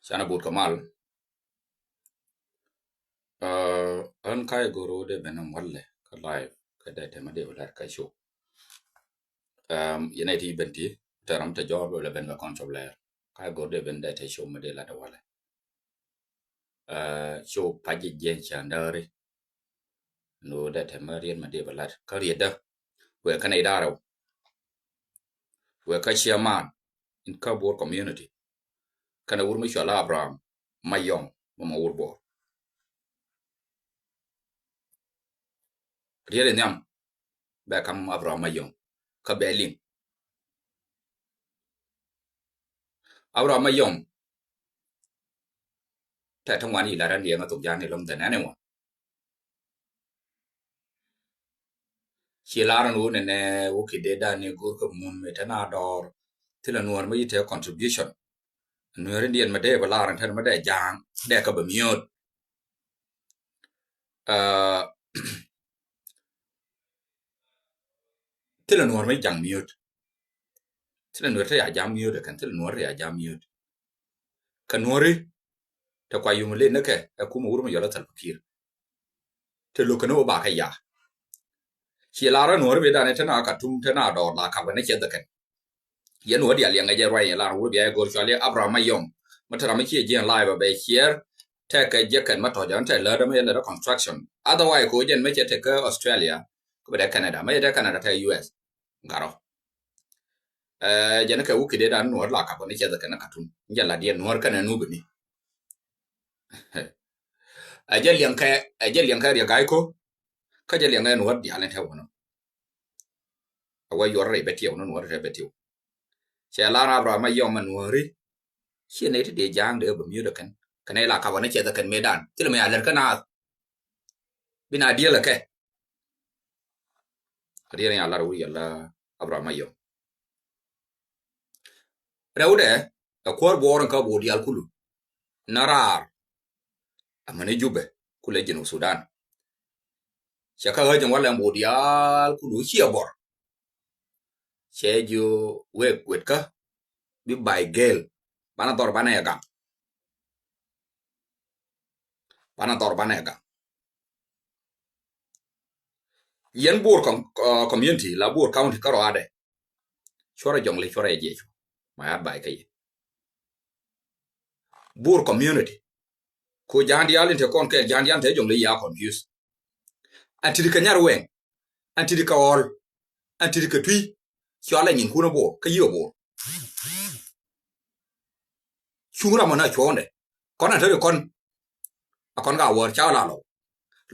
Sana bud kamal an kai goro de benam walle ka live ka da tema de wala ka show yenati benti taram ta job wala ben ka control kai goro de ben da ta show me de la da wala show paji jen chandare no da tema rien ma de wala ka rieda we ka nei daro we ka chairman in ka board community kana urmi shala abraham mayong mama urbo riede nyam ba kam abraham mayong ka belin abraham mayong ta thông quan gì là ran dia nga tok jan ni lom tana ne mo chi la ran u ne o ki de da ne go ko mun me tana dor tila nuar me yite contribution nuar indian ma de ba la ran tan ma de jang de ka ba miot tila nuar me jang miot tila nuar ta ya jang miot kan tila nuar ya jang miot kan nuari ta kwa yung le ne ke ku mu ur me yola tal fakir te lo kano ba ka ya chi la ran nuar be da ne tana ka tum tana dor la ka ba ne che da kan yen wo dia liang ga roi la wo bia go chwa le abraham mayong matara ma chi jen live ba here take je kan ma to jan te la da me la construction otherwise ko jen me che te ka australia ko ba canada me da canada te us ngaro jen ka wo ki de da no la ka ba ne che da kan ka tun jen la dia no ka na nu bi a je liang ka ria ga ko ka je liang ga no dia le te wo no wa yo re be tiao no re be tiao che la ra bra ma yo man wori che ne de jang de ba mi de kan kan la ka wana che da kan medan til me aler kana bina dia la ke dia ne ala ru ya la abra ma yo raude a kor boran ka bo dial kulu narar amane jube kule jinu sudan che ka ha jang wala bo dial kulu che bor che ju we kwet ka bi bai gel bana tor bana ya ga yen bor community la bor county ka ro ade chora jong le chora je ma bai ka ye bor community ko jandi alin te kon ke jandi ante jong le ya confuse antiri ka nyar wen antiri ka ol antiri ka tui chola nyin kuno bo ka yo bo chura mana chonde kon ante kon akon ga wor cha la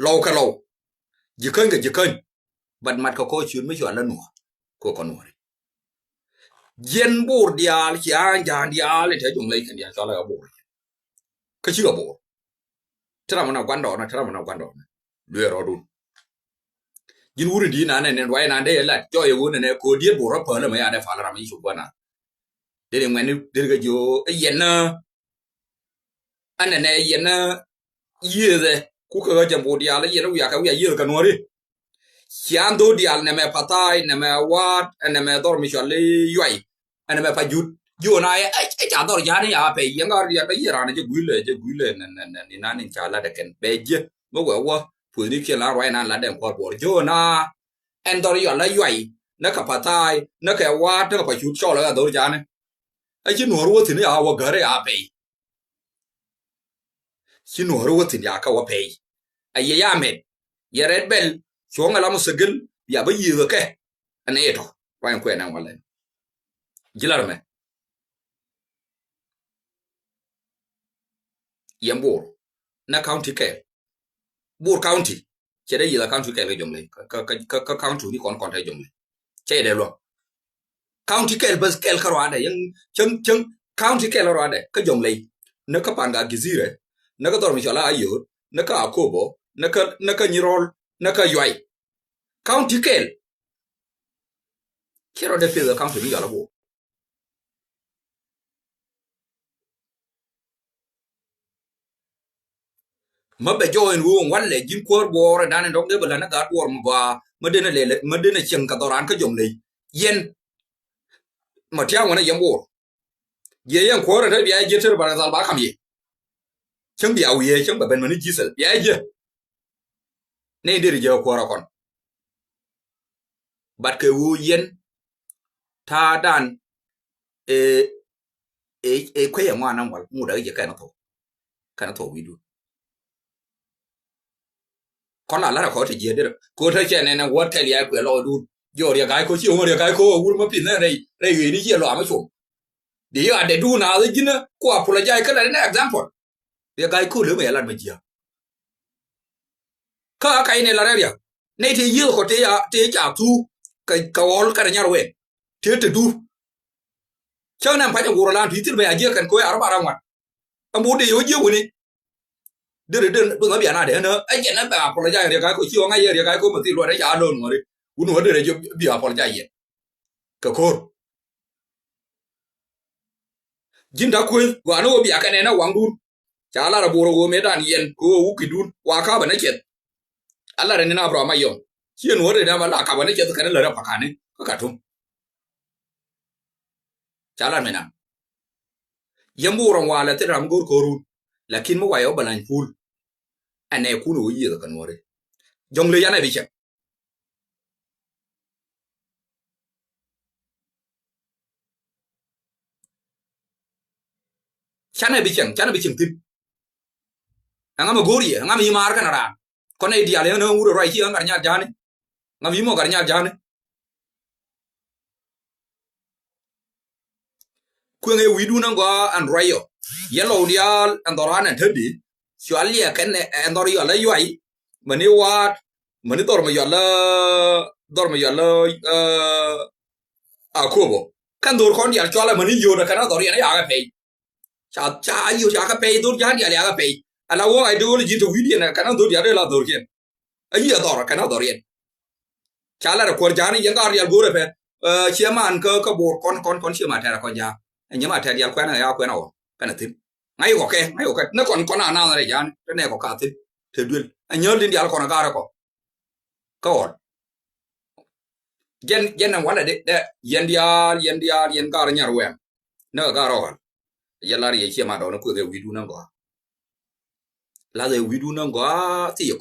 lo ka lo jikan ga jikan bad mat ka ko chun me chwa la no ko kon wori yen bor dial ya jandi ale te jong le kan ya chola ga bo ka chi ga bo tra mana gwando na le ro dun jin wuri di na ne wai na de la jo ye wona ne ko die bo ro pa na me ya de fa la mi chu bana de ngwen de ga jo yen na anane yen na ye de ku ka ja bo dia la ye ru ya ka ye ka no ri chiando dial ne me patai ne me wat ne me dor mi chale yoi ne me pa jut jo na ai cha dor ja ni ya pe yen ga ya ba ye ra ne je guile ne na ni cha la de ken be je mo wa pu ni ke la roi na la de ko bo jo na en dor yo la yoi na ka patai na ka wat na pa jut cho la dor ja ne ai ji no ru ti ni ya wa ga re ya pe ji no ru ti ya ka wa pe ai ya me ye red bell chonga la musagil ya ba yi ke ane eto wa ko na wala jilar me yambor na county ke bur county che de yi la county ke le jongle ka county ni kon te jongle che de lo county ke bas kel karo ade yang cheng county ke lo ade ka jongle na ka panga gizire na ka dor mi chala ayo na ka akobo na ka nyirol na ka yoi county kel kero de pe county ni yala bo mabe join wo walle jin kor bor dan ndok de bala na ga bor mba medena cheng ka doran ka jomle yen mà theo người này yếm bùa ye yang ko ra bi ai je ter ba zal ba kham ye chang bi au ye chang ba ben man ji sel bi ai je ne dir je ko ra kon bat ke wu yen ta dan kwe ya ngwa nan wal mu da je kana to wi du kon la ko te je der ko te che ne na wo te ya kwe lo du yo ya ga ko chi o ya ga ko wu ma pin na re yi ni je lo ma chu de ya de du na de jina ko apologize ka na example ya ga ko le me la ma ji ka ka ne la ya ne te yi ko te ya te ja tu ka wol ka nya we te du cho nên phải ngủ lan thủy tiên về giờ cần coi ở bao nhiêu ông bố đi ở dưới quê này đưa bưng ở biển nào để nữa anh chị nó bảo phải ra để cái cô chiêu ngay giờ để cái cô mà tiêu loại đấy trả đơn mà đi uống nữa để cho biển phải ra gì cái cô chính đã quên và nó biển cái này nó quăng đun trả là bồ rồi mấy đàn yên cô uống kỹ đun qua cá bên nó chết Allah này nó bảo mày dùng chia nữa để mà là cá bên nó chết cái này là phải cái này có cả thùng trả là mày nào yambu ron wala te ram gor korun lakin mo wayo balan ful ane kunu yi da kanore jongle yana biche chana biche tin anga ma gori anga mi mar kana ran kone diale no uro rai chi anga nya jane ngami mo gar nya jane kwenge widu na ngwa an rayo yellow dial andoran and thedi swalia ken andori ala yai mani wat mani dor ma yalla akobo kan dor kon dial chola mani yoda kana dor yana ya pe cha yu ya ka pe dor ya dial ya ka pe ala wo ai do ji to video na kana dor ya la dor ken ayi dor kana dor yen chala ra kor jani yanga dial gore pe chairman ka bor kon chairman ta kon ja nhưng mà thời gian quen này quen nào cái này tin ngay có nó còn nào này dán cái này có cả tin thời duyên anh nhớ lên đi còn là ra có dân nào quán này đấy dân cả nhà rồi nó cả rồi dân là gì mà đó nó cứ cái video nó có là cái video nó có thì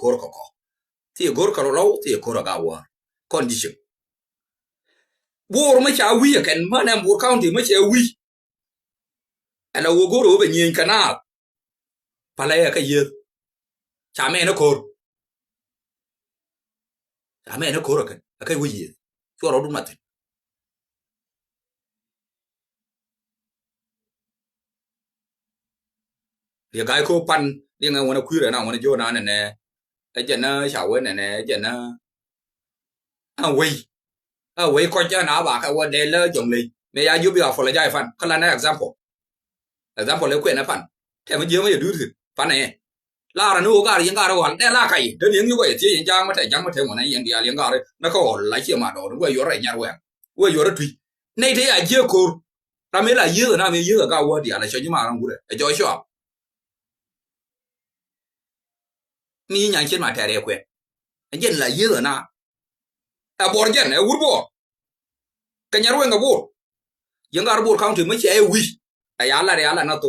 có lâu thì có cả qua condition bố mới chào quý cái mà nam bố county mới chào quý ala wo goro be nyin kana pala ya ka ye chame no kor kan akai wo ye so ro du mat ya gai ko pan dia nga wona kuira na wona jona ne ne ta jena shawe ne ne jena a we ko jana ba ka wo de la jong li me ya yu bi a fola jai fan kala na example le quên nó phản theo mấy mới đưa thử phản này la là nó gà riêng gà đâu hẳn đe la cái đến những như vậy chứ hiện trang mà thấy một này hiện đi riêng gà đấy nó có lấy chiếc mà đồ nó quay vô lại nhà quay vô đó tùy nay thế à dưa cô ta mới là dưa na mới dưa ở cao đi là cho chứ mà không được cho cho mi nhà trên mà thẻ đẹp quên dân là dưa na à bỏ dân này uống bỏ cái nhà ruộng ngà bỏ riêng gà bỏ không thì mới chơi uy ayala na to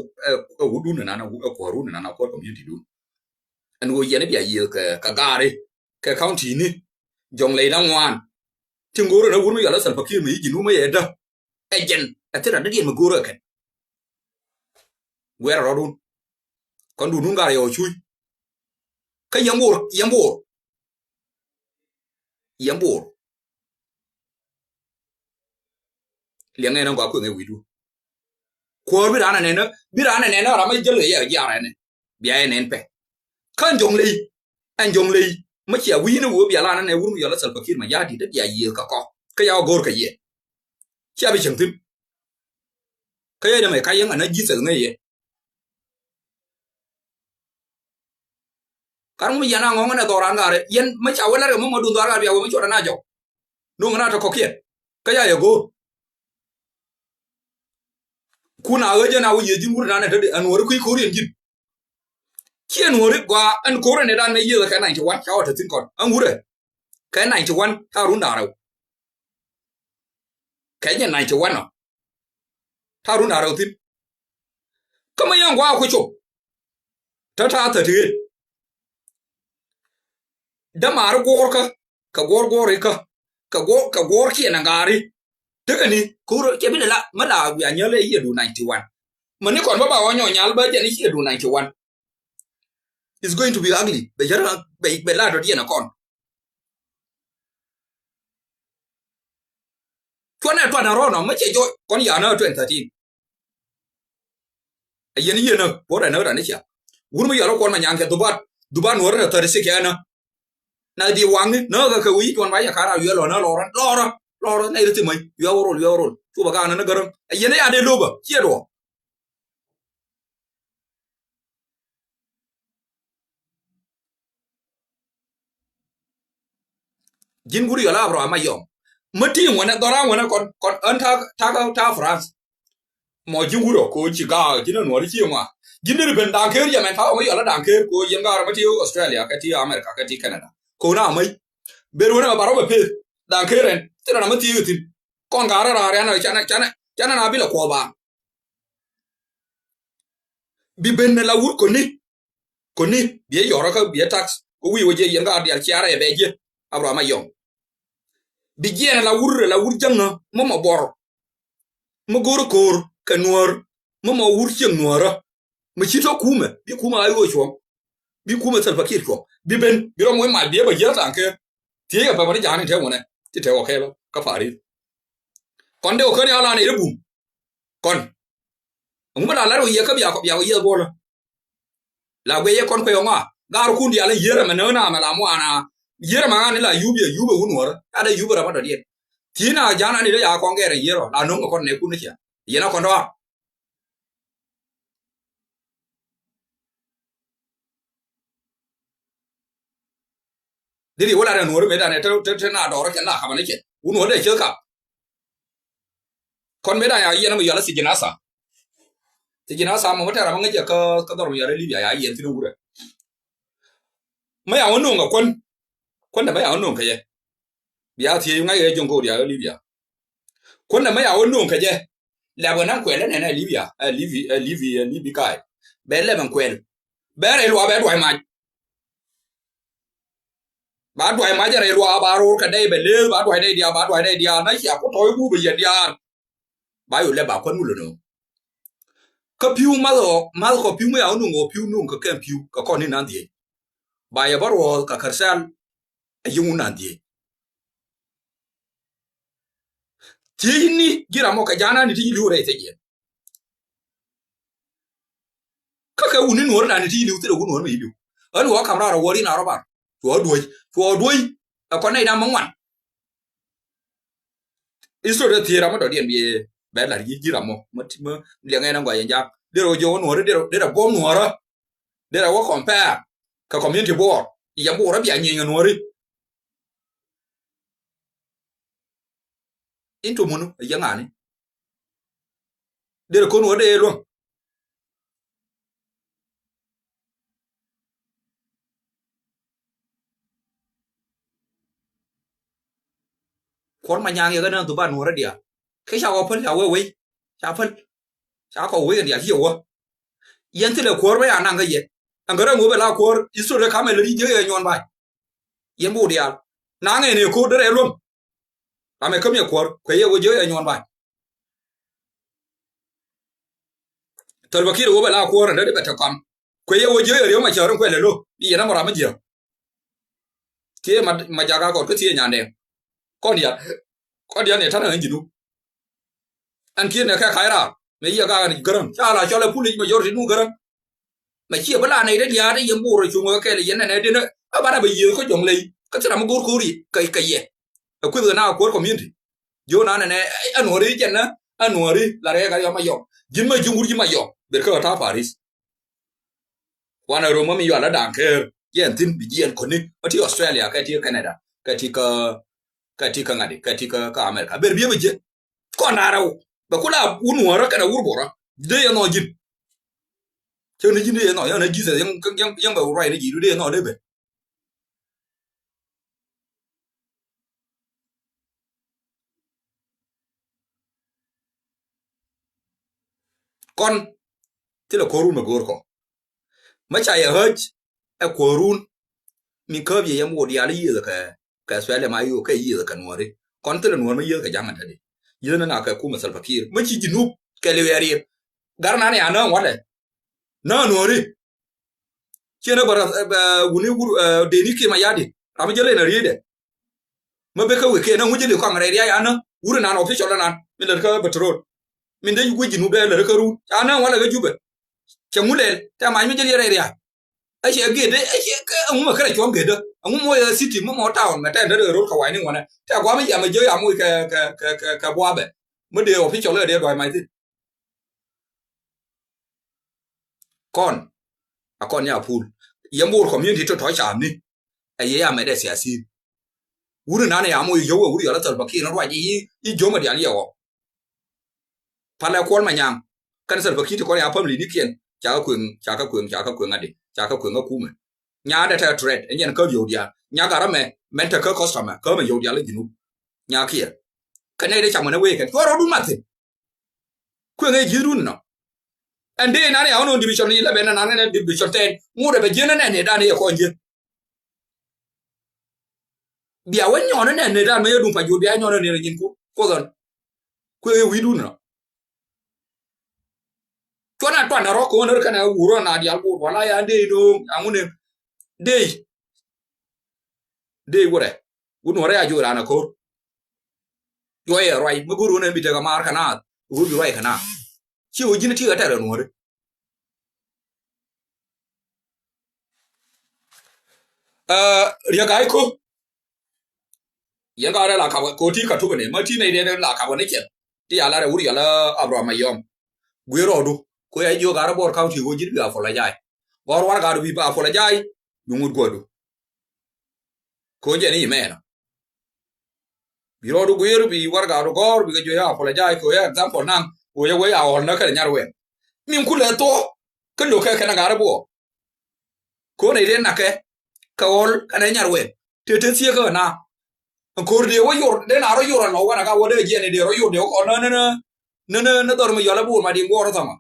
huduna na ko haruna na ko community dun an wo yene bia yi ka gare ka county ni jong le na ngwan tingoro na wunu yala sal fakir mi jinu ma yeda ejen atira da ma goro kan wera rodun kon dunun gare yo chui ka yambor liange na ngwa ko nge widu ko bi rana ne no ra mai jelo ya ra ne bia ne pe kan jong li ma chia wi no wo bia la ne wuru ya la sal fakir ma ya di da ya yi ka ya gor ka ye chia bi chang tim ka ye da mai ka yang ana ji sa ngai ye kan mu ya na ngong na doran ga re yen ma cha wala mo ma dun doran ga bia wo ma chora na jo no ngana to ko kien ka ya go kuna aje na wuye jin gurna na tade an wori kui korin jin kien wori gwa an korin ne dan ne yi ka 91 ka wata tin kon an wure ka 91 ta runda raw ka nya 91 no harun arautin kama yang wa ko cho ta ti da mar gor ka gor ka gor ki na ngari daga ni kuro ke bi la mala ya nyale ye du 91 mani kon ba wa nyo nyal ba je ni ye du 91 is going to be ugly be la do na kon twana rono ma che jo kon ya na 2013 yen ye na bora na ra ni cha wurmu ya ro kon ma nyang ke dubat no ra ta se ke na di wang no ka wi kon ba ya kara yo lo na lo na ite mai yo ro tu ba ga na garam yen ya de loba che do jin guri ya la bro ma yo mati wona dora wona kon an ta France mo jinguro ko chiga jina no ri ma jinir ben dan ker ya men ta mo yala dan ker ko yenga ma ti Australia ka ti America ka ti Canada ko na mai beru na baro be pe dan keren tira na ma ti yutin kon ga ra na chana na bi la ko ba bi ben la wur ko ni bi yoro ka bi tax ko wi woje yenga di al chiara e beje abro ma yom bi jena la wur janga mo bor mo goro kor ka nuor mo wur cheng nuora mi chito kuma bi kuma ayo chwo bi kuma salfa kir chwo bi ben bi ro mo ma bi ba yata anke tie ga ba ba jani te wona ti te o ke ka fari kon de o ko ni ala ni rebu kon ngba la ro ye ka bi ya ye go la we ye kon ko yo ma ga ro kundi ala yera ma na ma la mo ana yera ma ni la yubi wunwora ada yubara ba do die tina jana ni ya kon ga re yero la no ko ne kunu cha yena kon do diri wala no me da ne te na do ra na ka ma ne ke wunwo de che ka kon me da ya yena mo yala si jinasa mo mata ra ma nge ka do ya re libya ya yen tinu gure ma ya wonu nga kon da ma ya wonu ka ye biya ti ngai e jongo ya libya kon da ma ya wonu ka je la bona kwele ne na libya libi kai be le man kwele be re lo be do ma jare lo ba ro ka dai be le ba do dai dia na ya ko toy bu be ye dia ba yo le ba kon mu lo no ka piu ma ko piu me ya wonu ngo piu nu ka kan piu ka kon ni nan die ba ya baro ka karsal ayun nan die tini gira mo ka jana ni ti lu re te ye kaka uni no na ni ti lu te lu no me lu an wo kamra ro wori na ro ba to doi ko nei na mangwan iso de tira mo do dien bi be la gira mo mo le ngai na gwa ya de ro jo no de ro bom no ro de ro wo compare ka community board ya bo ra bi anyi no ri into munu ya ngani de ko no de lo kon ma nyang ye ga na to ba no ra dia ke sha ko phal ya we sha phal sha ko we dia hi wo yen te le ko ba ya na ga ye an ga mo be la ko iso de ka me le je ye nyon ba yen bu dia na nge ne ko de lo ba me kam ye ko ye wo je ye nyon ba tol ba ki wo be la ko ra de be ta kam ko ye wo je ye ma cha ron ko le lo bi na mo ra ma je tie ma ja ga ko tie nya ne con dia ne thana hinjinu an kien ne ka khaira me ya ga ni garam cha la cho la puli ma yor nu garam ma chi bala ne de dia de yem buru chu ngo ke le yen ne de ne ba na ba yi ko jong le ka tra ma gur kuri kai ye ku na ko community yo na ne anori jen na anori la re ga yo ma yo jin ma jungur ji ma yo ber ka ta paris wana ro ma mi yo la dan ke yen tin bi yen ko ni ati australia ka ti canada katika ngadi katika ka america ber biye je ko na raw ba kula unu wara kana wurbora de ya no jin che ne jin de no ya na jisa yang ba rai ne jiru de no de be kon tilo korun ma gor ko ma cha ya hoj e korun mi ko bi yam wodi ali yi ka swele ma yu ka yi ka nori kon tilo nor ma yi ka janga tade yi na ka kuma Salva Kiir ma ci jinu ke le yari garna ne ana wale na nori kena bara wuni de ni ke ma yadi am jele na riede ma be ka we ke na wujele ko ngare ya ana wuri na official na min le ka petrol min de yugo jinu be le ka ru ana wala ga jube ke mulel ta ma mi jele yare ya ashe gede ashe ka mu kare chon gede mu mo city mu mo town ma ta de ro ka wai ni wana ta kwa ma ya ma je ya mu ka bwa be mu de official le de do mai ti kon akon ya pool yambur community to toy cham ni aye ya me de siasi wuri na ya mu yo wuri ya la Salva Kiir na wa yi jo ma di ali yo pala kwol ma nyam kan Salva Kiir ko ya family ni kien cha ka kun ade cha ka kun ku me nya da ta threat enyen ka yo dia nya ga me menta ka customer ka me yo dia la ginu nya kia kan ne de cha mo na we kan ko ro du mate ku nge jiru no ande na ne ono division 11 na ne division 10 mu de be jena ne da ne ko nje bia wen nyono ne da me du pa ju bia nyono ne ngin ko don ku e wi du no twana twana ro ko no kana wuro na dia ko wala ya de do amune de wore wonu ore ya ju rana ko yo e roi muguru ne bi daga mar kana wu bi roi kana chi o jini ti ga ta no re ria ga ko ya ga la ka ko ti ka tu ne ma ti ne de la ka ne ke ti ya la re wuri ya la Abraham Yom gwero do ko ya jo ga bor county go jiri ga fola jai bor war ga do bi ba fola jai bi ngur godo ko je ni me na bi ro do gwero bi war ga do gor bi ga jo ya fola jai ko ya example nan o ya we ya on na ka nyar we min kule to ka lo ka kana ga bo ko ne de na ke ka ol kana nyar we te sie ka na ko de wo yor de na ro yor no wa na ga wo de je ne de ro yor de ko na dor mo yola bu ma di ngoro sama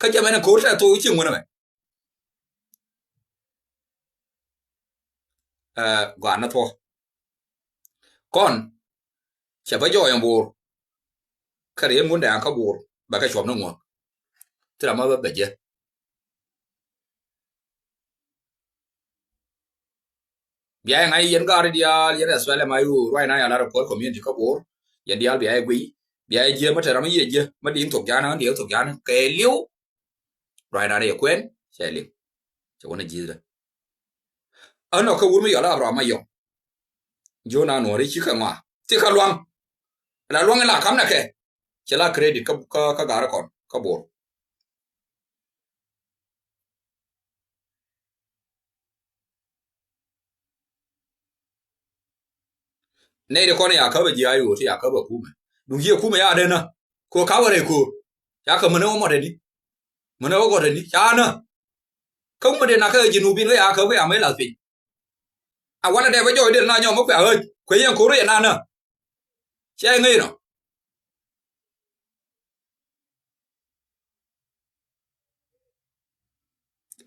ka jamana ko ta to chi ngona me gwa na to kon cha ba jo yang bur kare mun da ka bur ba ka chom na ngo tra ma ba je bia ngai yen ga dia yen aswale mai ru right na ya la ko community ka bur yen dia bia gwi bia je ma tra ma ye je ma din tok ja na dia tok ja na ke liu right na ye kwen che liu che wona ji da ano ka wur mi ya la Abraham Yom jo na no ri chi ka ma ti ka luang la kam na ke che la credit ka ga ra kon ka bur ne de kon ya ka ba ji ayu ti ya ka ba ku me du ye ku me ya de na ko ka wa re ku ya ka mo ne mo de ni mo ne ko de ni ya na không mà để nào cái gì nụ bin cái à không cái à mấy là gì à quan đây với rồi để nào nhau mất phải ơi quấy yang cố rồi nè chơi ngay nó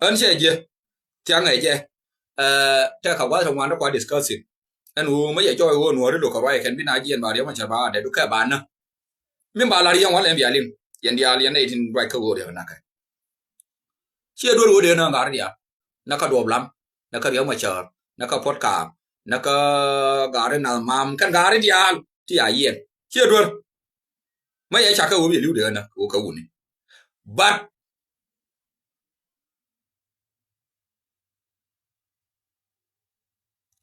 anh chơi gì chơi ngày chơi theo khảo quá thông quan nó qua discussing anh u mấy giờ chơi u nụ nó được khảo bài khen biết ai chơi mà điều mà chơi ba để được cái bàn nữa mình bảo là đi yang quan em bị alim yang đi alim này thì right câu rồi nè cái chia đôi để nó gạt đi à nó có đồ lắm nó có điều mà chờ nó có podcast nó có gạt nào mà căn gạt đi à thì à yên chia đôi mấy ai chắc câu bị lưu được nè câu câu này but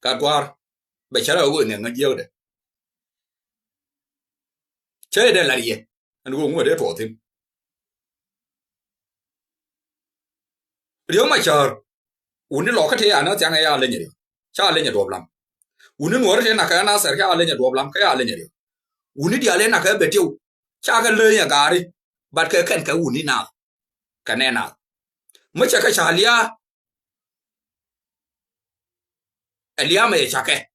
cả qua bây giờ là câu này ngang nhiều đấy chơi đây là gì anh cũng ngồi để thổi thêm điều mà chờ uống lọ cái thế à nó chẳng ai lên nhiều cha lên nhiều đồ lắm uống nuốt thế nào cái nó sẽ cái lên nhiều đồ lắm cái lên nhiều uống đi lên nào cái bể tiêu cha cái lên nhà gà đi bắt cái uống đi nào cái này nào mới chắc cái cha lia mày chắc cái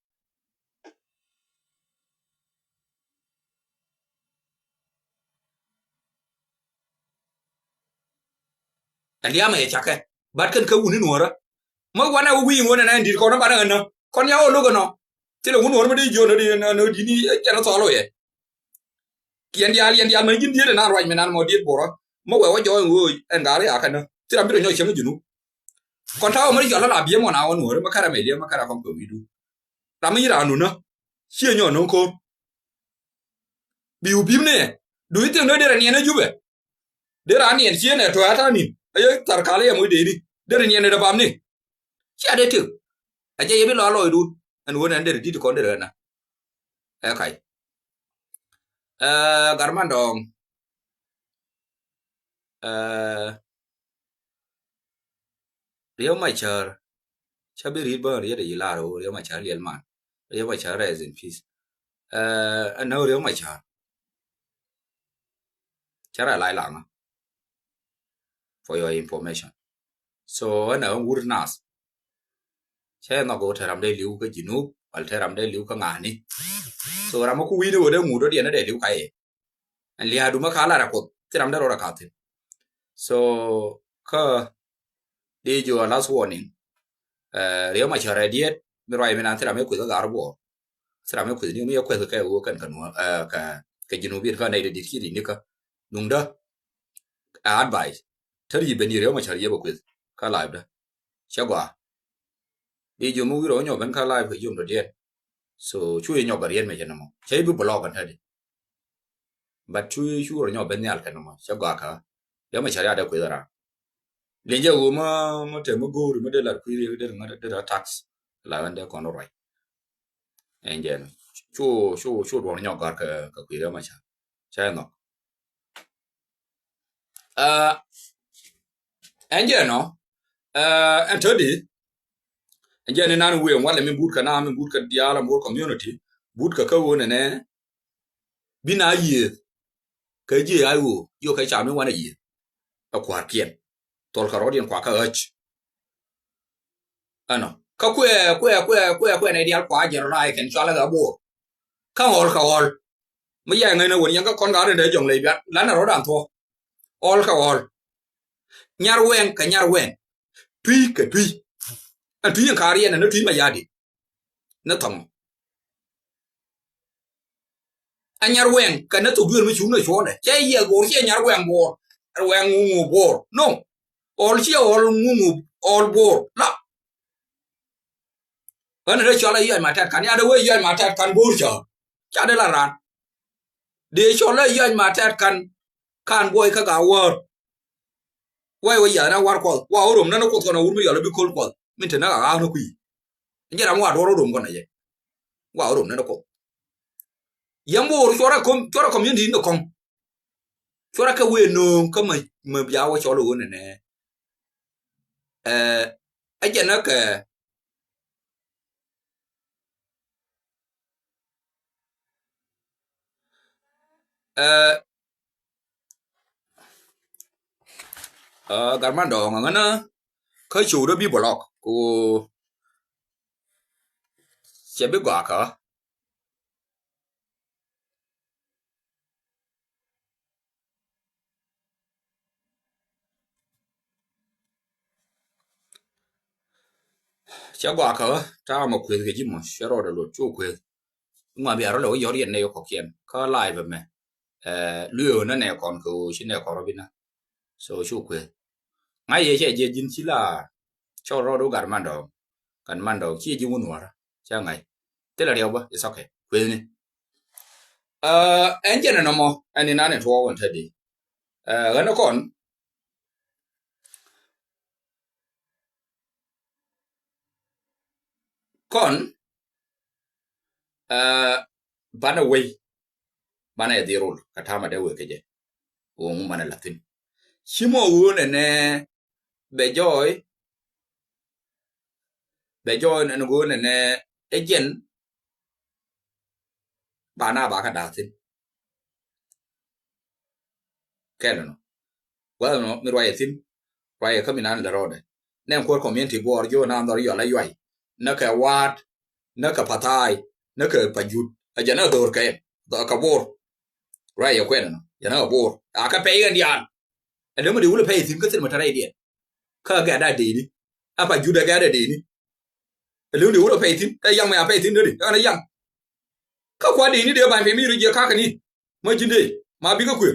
alia me chake bat kan ka wuni nuora ma wana wi ngona na ndir ko na bana no kon ya o logo no tele wuni wor ma di jo no di no di ni kana solo ye kien dia ma jin dire na roi me nan mo di boro mo we jo wo en gare akana tira mbiro nyo chemu junu kon tawo mo di jo la bie mo na wonu wor ma kara me dia ma kara kom ko widu rami ra nu na chie nyo no ko bi ubim ne du ite no dere ni na jube dere ani en chie ne to ata ni ayo tar kale ya mo de ni dere ni ne da bam ni chia de tu aje yebi lo lo du an wona dere di ko dere na e kai garmandong riyo mai char chabi ri ba ri de ila ro riyo mai char liel man riyo mai char rest in peace no riyo mai char chara lai lang for your information so ana wur nas che no go theram de liu ka jinu al theram de liu ka ngani so ram ku wi de wo de ngu do de na de liu kai an li hadu ma khala ra ko theram de ro ra ka the so ka de jo last warning riyo mai char diet mi roi mi na theram me ku ga arbo theram me ku ni mi ku ka wo kan kan ka jinu bi ka nei de ki ni ka nung da advice thari ben riyo mai char ye ba ku ka live da chagwa đi dùng mũi rồi nhỏ vẫn khá lai phải dùng đồ điện so chui nhỏ bariên mà cho nó chơi bị blogกันthôi but chui rồi nhỏ bên nhà cái nó chắc gà cả nếu mà chơi ra được cái đó liền giờ mà chơi mà go rồi mà để là cái để là tax là anh để con rồi anh giờ chui rồi nhỏ gà cái đó mà chơi nó anh giờ nó anh thấy đi jani nan we wala min budka na min budka diala mor community budka ka wona ne bina yi ka ji ayu yo ka cha min wana yi akwa kien tol ka rodien kwa ka ach ano ka kwe ne dial kwa jero lai ken chala ga bo ka hol ma ya ngai na won yang ka kon ga de jong le bia la na ro dan tho all ka all nyar wen tui ka tui anh tui kari anh nó tui mà jadi nó thòng anh nhar wen cái nó tụi đưa mới xuống nó xuống này chơi giờ gỗ chơi nhar wen ngu bor no all chơi all ngu all bor lắm anh nó cho lại giờ mà thật cảnh ada vậy giờ mà thật cảnh bor chờ cha đây là ran để cho lại giờ mà thật cảnh boy cái gạo quay giờ nó war call wow rồi nó có nó uống bây giờ nó bị cold call mình thấy nó là nó quỷ giờ làm quá đồ con này vậy quá đồ nó có yếm bộ cho ra community nó không cho ra cái quyền nó có mà giáo cho luôn này nè ấy cho nó cái garman đồ ngang nó khơi chủ đó bị block cô sẽ biết quả cả sẽ quả cả cha một quyền cái gì mà sẽ rồi được chú quyền mà bây giờ nó gió điện này có kiện có lại vậy mà lừa nó này còn cứ xin này còn rồi na so chú quyền ngay vậy chứ gì chỉ là cho rồi đâu gần man đồ chia chung nữa cha ngày thế là điều ba it's okay quyền này anh chơi nó mà anh đi nãy thua còn thế đi cái nó còn bana way bana ya dirul katama da we keje o mu mana latin shimo wona ne bejoy na go ne ejen bana ba ka da tin kelo no well no mi roye tin roye kaminan la rode nem ko community board yo na ndor yo la yoy na ka wat na ka patai na ka pajut ajana dor ka do ka bor roye kweno no yana bor aka pay gan yan ade mo di wule pay tin ka tin mo tare dia ka ga da de ni apa juda ga da de ni lu ni wo pe tin ka yang ma pe tin de ka na yang ka kwa de ni de ban pe mi ru je ka ni ma jinde ma bi ka ku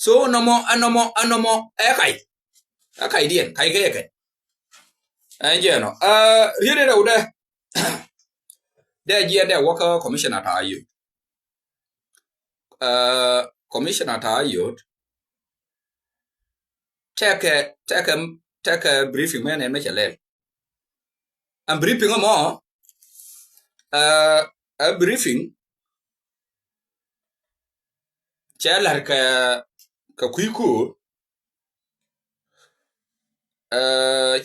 so anomo e kai dien kai ke je no riere da ude de je de worker commissioner ta ayo commissioner ta ayo take briefing men en me chale am briefing mo a briefing chalar ka kuiku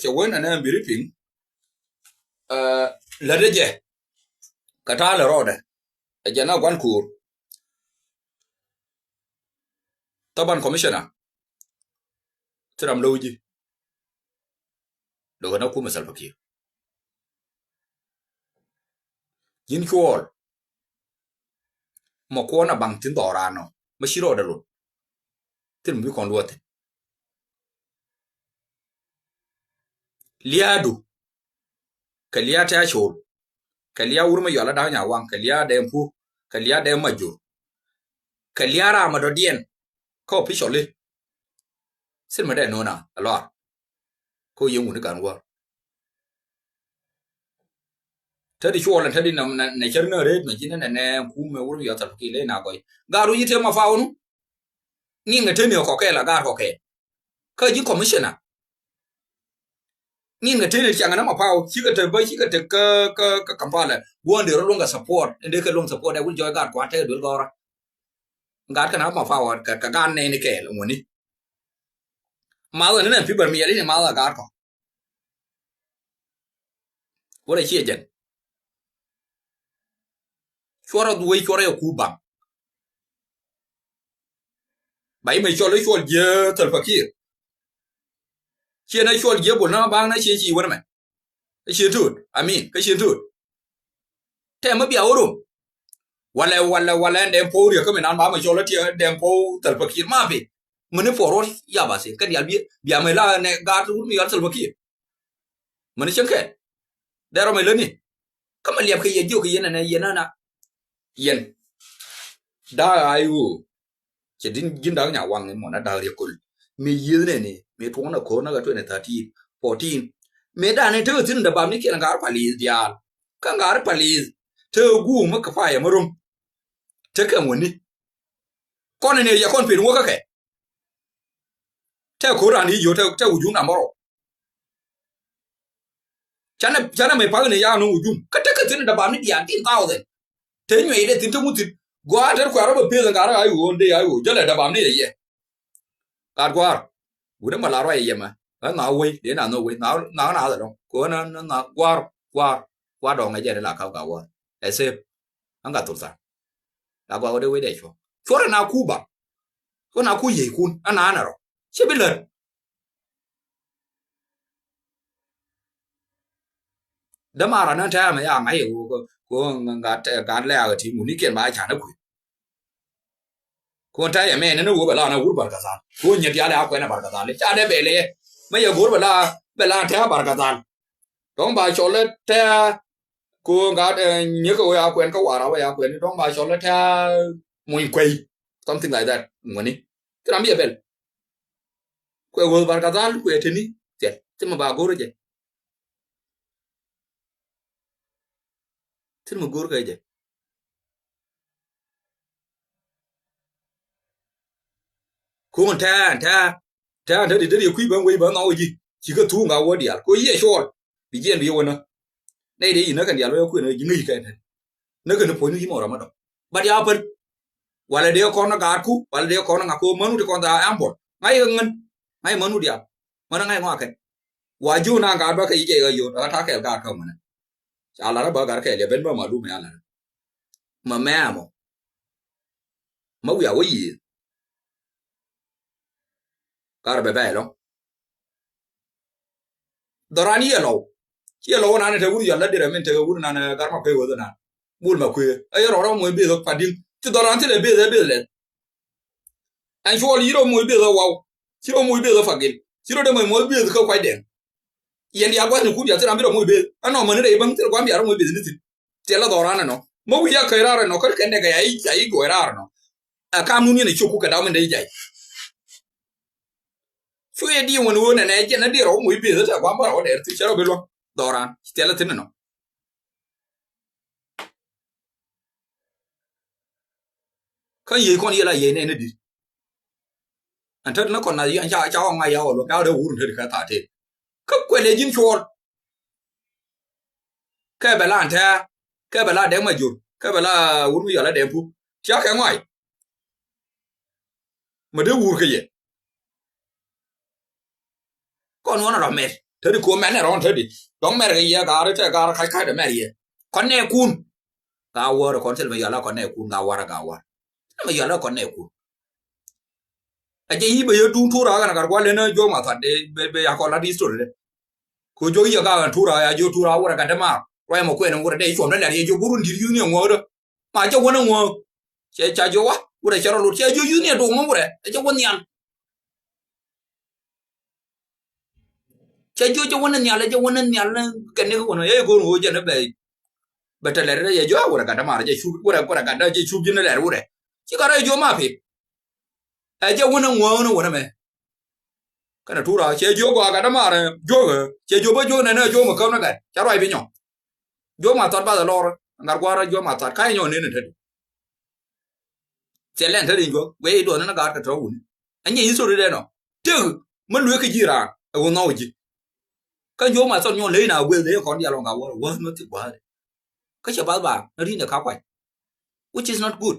che wona na briefing la deje kata la roda jana gwan kur taban commissioner tram lowji do na kuma salfakir yin kwol mo ko na bang tin dorano mashiro da lo tin mi kon luote liadu kaliya ta shol kaliya wurma yola da nya wan kaliya da empu kaliya da majur kaliya ra ma do dien ko officially sin ma da nona alor ko yungu ni kan wa tadi shol tadi na cherna re ma jina na ku me wurma yota ki le na koy garu yite ma faunu ni ngatene ko kela gar ko ke ka ji commissioner ni ngatene changa na ma pao chikata ba chikata ka kampala wonde ro longa support ende ka long support da wul joy gar kwate dul gora ngat kana ma pao ka gan ne ke ngoni ma wa ne fi bar mi yali ne ma la gar ko wala chi jen chora duwe chora ku ba bai mai chole chol je tal fakir chi na chol je bo na bang na chi wona me chi tut amin ka chi tut te ma bia orum wala dem po ri ka me nan ba ma chole ti dem po tal fakir ma be mene foro ya ba se ka dia bia me la ne ga tu mi al tal fakir mene chenke dero me leni kama liap ke ye jo ke yena na yena na yen da ayu che din jin da nya wang mo na da ri kul me ye ne me to na ko na ga 2013 14 me da ne to tin da ba mi ke na gar pali dia kan gar pali to gu ma ka fa ya marum te kan woni kon ne ya kon pe wo ka ke te ko ran ni yo te ujum na moro chana me pa ne ya no ujum ka te ka tin da ba mi dia 10000 te nyu ile tin to mutin gwa ter kwa ro pe ga ra ayu onde ayu jale da ba mi ye ka gwa udah malah ro ye ma na we de na no we na da no ko na gwa do nga je la ka ga wa ese anga to sa la gwa de we de cho na kuba ko na ku ye kun ana ro che bilen da mara na ta ma ya ngai ko nga ga le ga ti mu ni ken ba cha na ku ko ta ya me ne no wo ba la na wo ba ka sa ko nya dia la ko na ba ka sa le cha de be le me ya go ba la ta ba ka sa dong ba cho le ta ko ga nya ko ya ko en ka wa ra ya ko en dong ba cho le ta mu quay something like that ngani tra mi bel ko go ba ka sa ko e ni te ma ba go re je tin mu go re je ko ta de ku ban we ba no ji chỉ có thu ngào quá đial có ye short bị gen bị wona nei de ina kan dialo ku ne ngi ka ne kan po ni mo ramado ba dia per wala de ko na gar ku wala de ko na ko manu de ko da ambol ngai ngan ngai manu dia mana ngai ngwa kan waju na gar ba ka ije ga yo ta ka gar ka mana ala ra ba gar ka le ben ba ma du me ala ma me amo ma wi awi gar be ba lo dorani yelo na ne te wuri yalla dire men te wuri na gar ma pe wo na bul ma ku ay ro mo be do padin ti doran te be le an shuol yiro moy be the wow chiro moy be the fagil chiro de moy be the ko kwai den yen ya gwa ku ya tira mbiro moy be ano man re bang tira gwa mi ara moy be ni tela dorana no mo ya kairara no ko kende ga ai go erara no aka mu ni choku ka dawo ndai jai so ye di won na je na di ro moy be ta gwa ba o der ti chero be lo doran tela tin no kan ye kon ye la ye ne di antar na kon na yan cha cha nga ya lo ka de wurun te ka ta te ka kwele jin chol ka ba la ta ka ba la de ma jur ka ba la wurun ya la de pu cha ka ngai ma de wur ka ye kon wona ro me te di ko me ne ron te di dong me ye ga re te ga ra kai de me ye kon ne kun ga wo ro kon sel me ya la kon ne kun ga wa ra ga wa me ya la kon ne kun aje yi be dun tura ga na ga le na jo ma ta de be ya ko la di sto de ko jo ya ga tura ya jo tura wa ga de ma wa mo ko na wa de chom na le jo burun di yu ne ngo do ma jo wona ngo che cha jo wa wa cha ro lu che jo yu ne do mo wa che won yan che jo wona nya le jo wona nya le ka ne ko no e ko no je na be ta le re ye jo wa ga de ma je chu wa ga de je chu bi ne le wa chi ga re jo ma pe aje wona ngo no wona me kana tura che jo go ga da mare jo ge che jo bo jo na na jo mo ka na ga cha roi bi nyo jo ma tot ba da lor ngar gwa ra jo ma tot kai nyo ne ne te che len te ringo we do na ga ka to un anye yi so re no te mo lu ke ji ra wo no ji ka jo ma son nyo le na we le kon dia lo ga wo no ti gwa ka che ba ba na ri na ka kwa which is not good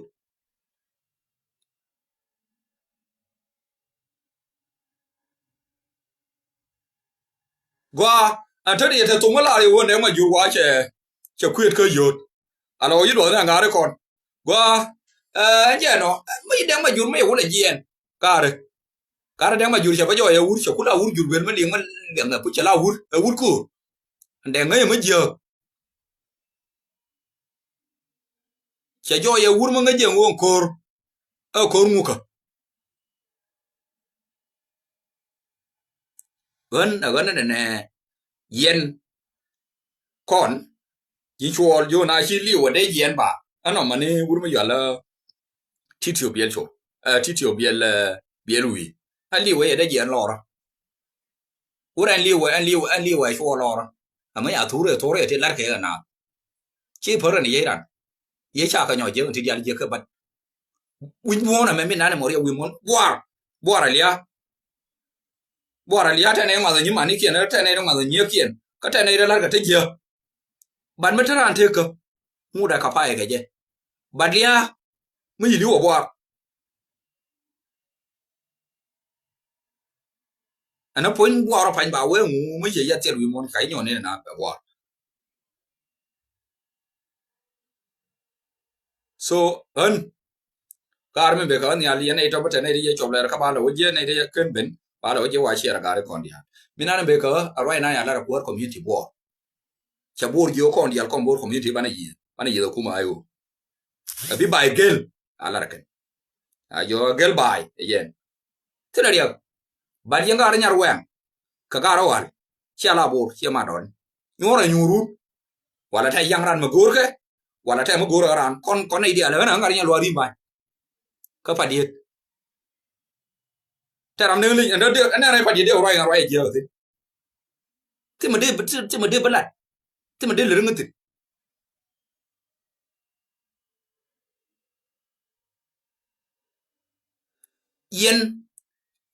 gwa antari ete to mala re won e ma ju wa che kwet ka yot alo yi do na ngare kon gwa je no mi de ma ju me wo le jien kare de ma ju che ba jo e wur che kula wur ju ben ma li na pu che la wur ku de ngai ma je che jo e wur ma ngai won kor mu ka gan ne yen kon yi chuol yo na chi li wo de yen ba ano mane wur ma ya la titio biel cho titio biel wi ali we de yen lora uran li we cho lora ama ya tore te lar ke na chi por ni yeran ye cha ka nyo je ti dial je ka bat win mo na me na ne mo ri wi mon bora lia ta ne ma da nyima ni kien ta ne ma da nye kien ka ta ne lar ka te je ban ma taran te ka mu da ka pa e ga je badia mu yi wo bor ana pon bor pa ba we mu je ya te wi mon kai nyo ne na bor so kar me be ka ni ali ne to ba te ne ri je chob la ka ba lo je ne de ken ben ba lo je wa shi ra ga re kon dia mina ne be ka arwai na ya la ko community bo cha bor yo kon dia kon bor community ba ne yi ko ma ayo bi bai gel ala ra ken ayo gel bai yen tira dia ba yang ga nyar wen ka ga ra wal cha la bor che ma don nyora nyuru wala ta yang ran ma gor ke wala ta ma gor ran kon ne dia la na ga nya lo ri bai ka pa dia taram ne li ndo de ana ra pa dia de roi ga roi je ti ma de balat ti ma de le ngati yen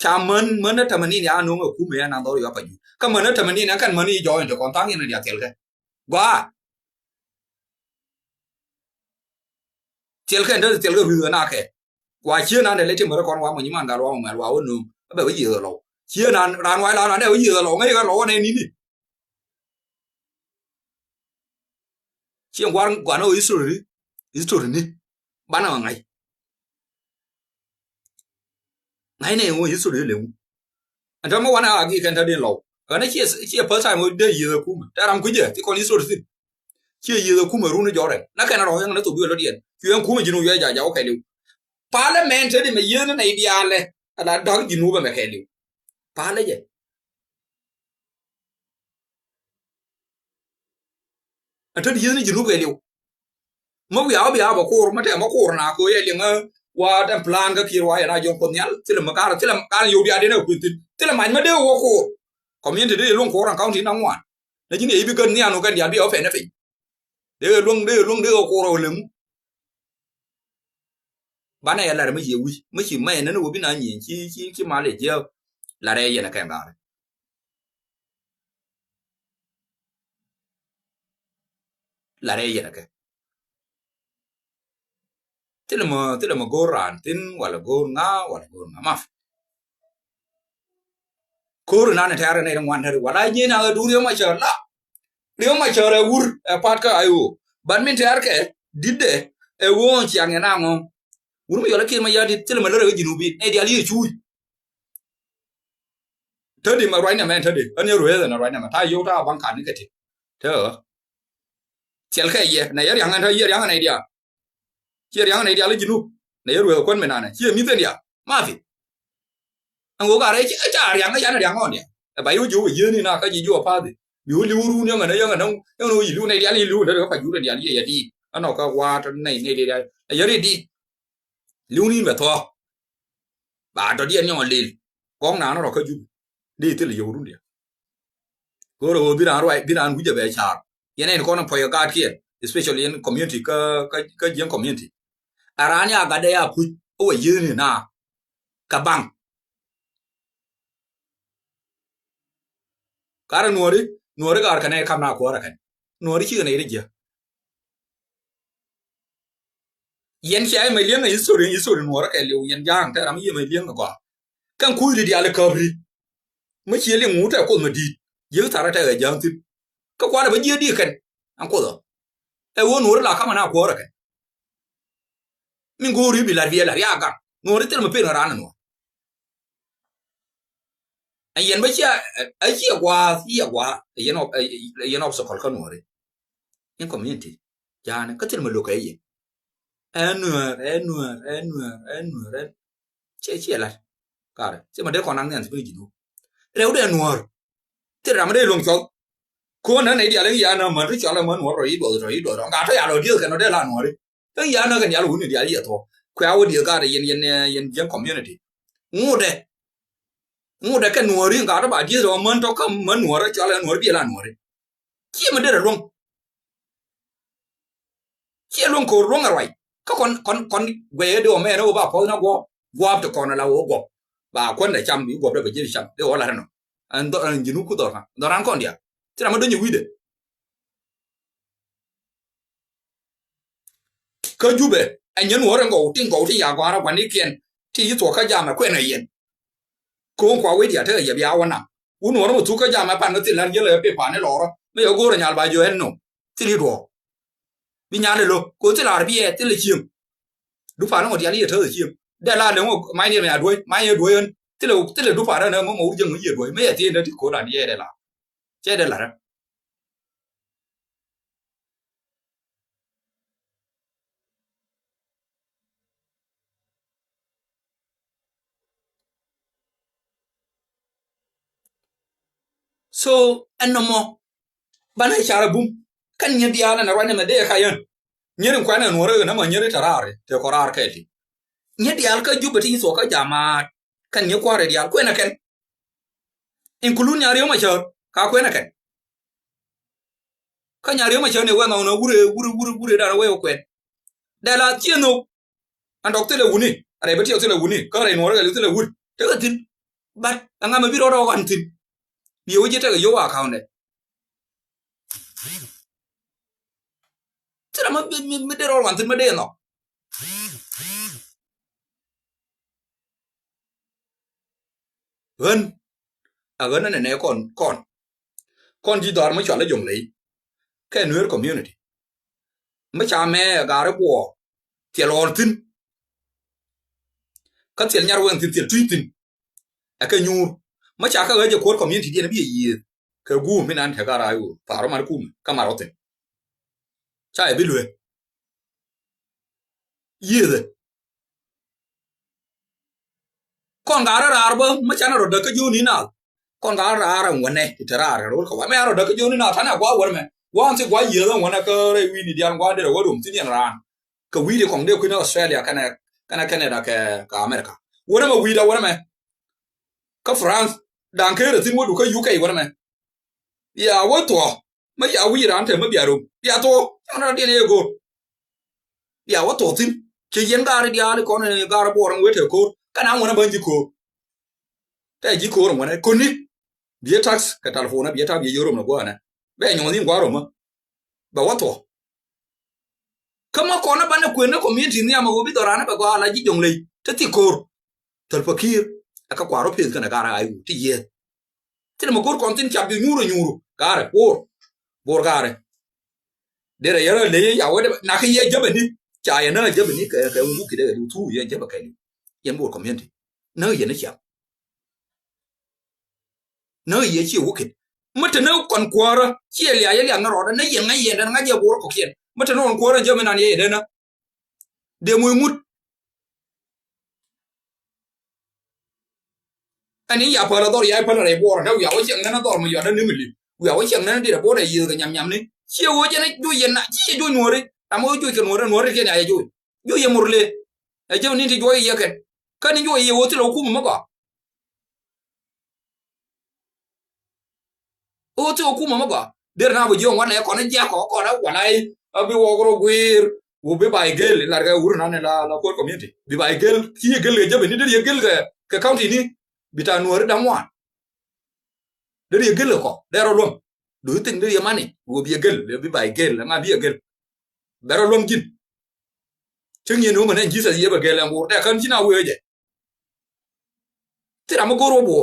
chaman mana tamani ya no ku me na do ya pa ju ka mana tamani na kan mani jo ndo kon tang ni dia tel ke ndo tel ke ru na ke wa chi na de le ti mo kon wa mo ni man da ro ma wa wo nu ba wi yi lo chi na ran wa la na de wi yi lo ngai ga lo ne ni chi gwa no history ni bana ngai ne ngo history le anda mo wana agi kan ta de lo ana chi pa sai mo de yi ku ma ta ram ku je ti kon history ti chi yi ku ma ru no jore na kan ro yang na to bi lo dien chi yang ku ma jinu ya ja ja o kai lu parliament de me yene na ideale ala dog jinuba me keliu pale je ata yene jinuba eliu mo wi abi aba ko ma te ma ko na ko ye linga wa dan plan ga kirwa ya na jon ko nyal tile ma kara tile kan yo dia de na ku tile man ma de wo ko community de lon ko ran county na ngwan na jini ibi gan ni anu kan dia bi o fe na fe de lon de ko ro lem bana ya la ma ye wi ma chi mai na no bi na nyin chi ma le je la re ye na kan ga la re ye na ka tile ma go ran tin wala go nga maf ko na na tare na ngwan hari wala ni na du re ma cha la re ma cha re wur pat ka ayo ban min tare ke didde e won chi ang na ngo wur ma yola ki ma ya di tile ma le re jinubi e di ali chu tadi ma right na man tadi ani ro na right na ma ta yo ta ban kan ni ke ti te tiel ke ye na yar yang an ta yar yang na dia chi yang na dia le jinu na yar ro kon me na na chi mi te dia ma fi an go ga re chi cha yang ga ya na yang on dia ba yu ju ye ni na ka ji ju pa di yu lu ru ni nga na yang na yang no yi lu na dia li lu na ka ju na dia li ye di an no ka wa ta nei nei dia ya ri di lu ni me tho ba to dia nyong le kong na no ka ju đi tới là yêu luôn đi, có rồi biết ăn quý giờ về chả, cái này con phải có cái kia, especially in community cái dân community, aranya cái đây à quý, ôi yêu này na, cả bang, cái nuôi cái này kam na quá cái, nuôi cái này đấy chứ, yên khi mấy liêng cái nuôi cái liu yên giang, thế làm gì mấy liêng cái cái quý đi ăn cái gì mới chia liền ngủ theo con mà đi giữ thằng ra theo giờ thì có qua là bây giờ đi khen ăn có rồi ai uống nổi là không nào có rồi khen mình ngủ đi bị là việc là riêng cả ngủ đi tới mà phê nó ra nữa anh yên bây giờ ấy chia qua yên học sọc con ngủ đi yên community cha này có tới mà lục cái gì anh nửa chia lại cả đấy chứ mà để còn ăn thì bây giờ leo de nuor te ramade long chok ko na nei dia le ya na ma ri cha la ma nuor ro yi do ga ta ya lo dia ka no de la nuor te ya na ga ya lo ni dia ye to kwa wo dia ga de yen community ngo de ka nuor ri ga ta ba dia ro man to ka ma nuor cha la nuor bi la nuor chi ma de long chi long ko long a rai ka kon we do me no ba ko na go to kon la wo go ba kon da cham bi go da be ji cham de wala no an do an jinu ku do ha do ran kon dia tira ma do nyi wide ka jube an nyen wo ran go tin go ti ya gwa ra kwan ni kien ti yi to ka ja ma kwen na yen ko kwa we dia te ya bia wa na u no ro tu ka ja ma pan no ti lan ye le pe pa ne lo ro me yo go ro nya ba jo hen no ti ri do bi nya le lo ko ti la bi e ti le chim du fa no dia li te chim để là nếu mà mai này đuôi hơn tức là đúc phải đó nó mẫu dân cái gì đuôi mấy tiền đó thì cố là đi đây là chế đây là đó so anh nó mò bạn hãy trả bung kan nhớ đi ana na rani mà để khai hơn nhớ đừng quay này nuôi rồi nó mà nhớ để trả ra thì có ra cái gì nhớ đi al cái giúp bị so cái jama kan nhớ qua rồi đi al quên là cái in kulun nhà riêng mà chờ cả quên là cái nhà riêng mà chờ này qua nó gure đã quên quên đây là chuyện nó anh đọc tên là uni anh ấy biết tên là uni có này nuôi cái tên là uni thế cái tin bắt anh em biết đâu anh tin nhiều cái cái yếu account này thế là mà biết đâu anh tin mà đây nó gần gần này còn gì đó mới chọn là dùng lấy cái nửa community mới cha mẹ gà ra bùa thì lon tin cái tiền nhà ruộng tiền truy tin à cái nhu mới cha cái người cho community đi nó bị gì cái gu mình ăn thằng gà ra u phá mà gu cái mà rote cha bị lừa gì đấy kon gara arba ma chana ro da ka juni na kon gara ara ngone itara ro ko me aro da ka juni na thana gwa wor me wan se gwa ye la wana ka re wi ni dian gwa de ro dum tin ran ka wi de kong de ku na Australia kana Canada ka America wona ma wi da wona me ka France dan ke re tin wo du ka UK wona me ya wo to ma ya wi ran te ma biaro ya to ana de ne go ya wo to tin ke yen gara dia le kon ne gara boran we te ko kana wona ban ji ko ta ji ko wona ko ni bi tax ka telefona bi ta bi euro na go na be nyon ni gwa ro ma ba wo to kama kona bana kwena community ni ama gobi dorana ba gwa la ji jongle tati kor tal fakir aka kwaro pil kana gara ayu ti ye ti mo kor kontin chabi nyuru gara bor gara dere yara le ya wede na ka ye jabani cha ya na jabani ka ngu ki de tu ye jaba kai yen bor community na ye na cha na ye chi wukin mata na kon kwara chi ya na roda na ye ngai ye na ngaje bor ko kien mata non kwara jabana ye de na de muy mut ani ya pala dor ya pala re bor da ya wo chang na dor mo ya da ni mi ya wo chang na de bor da yi ga nyam ni chi wo je na ju ye na chi ju nore amo ju ke nore ke na ya ju ye murle e je ni ti jo ye ke kan ni jo ye wo ti lo ku ma ko o ti o ku ma ko der na bo jo wa na ko na ja ko na wa lai abi wo gro gwir wo be bai gel la ga ur na ne la ko community bi bai gel ki ye gel je be ni der ye gel ke county ni bita nuor da mwan der ye gel ko dero lom du tin der ye mani wo bi gel le bi bai gel nga bi gel dero lom kin chung ye no man ji sa ye ba gel ngo da kan jina we je tira mo goro bo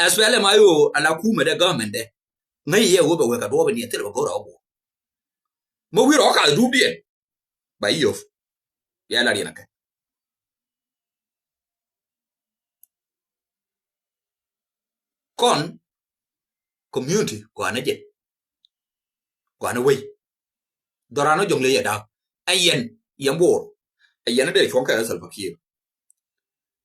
aswele mayo ala ku me da government de ngai ye wo ba we ka do ba ni tira goro bo mo wi ro ka du bi ba yo ya la rina ka kon community gwana je gwana we dorano jongle ya da ayen yambor ayen de chonka sal fakir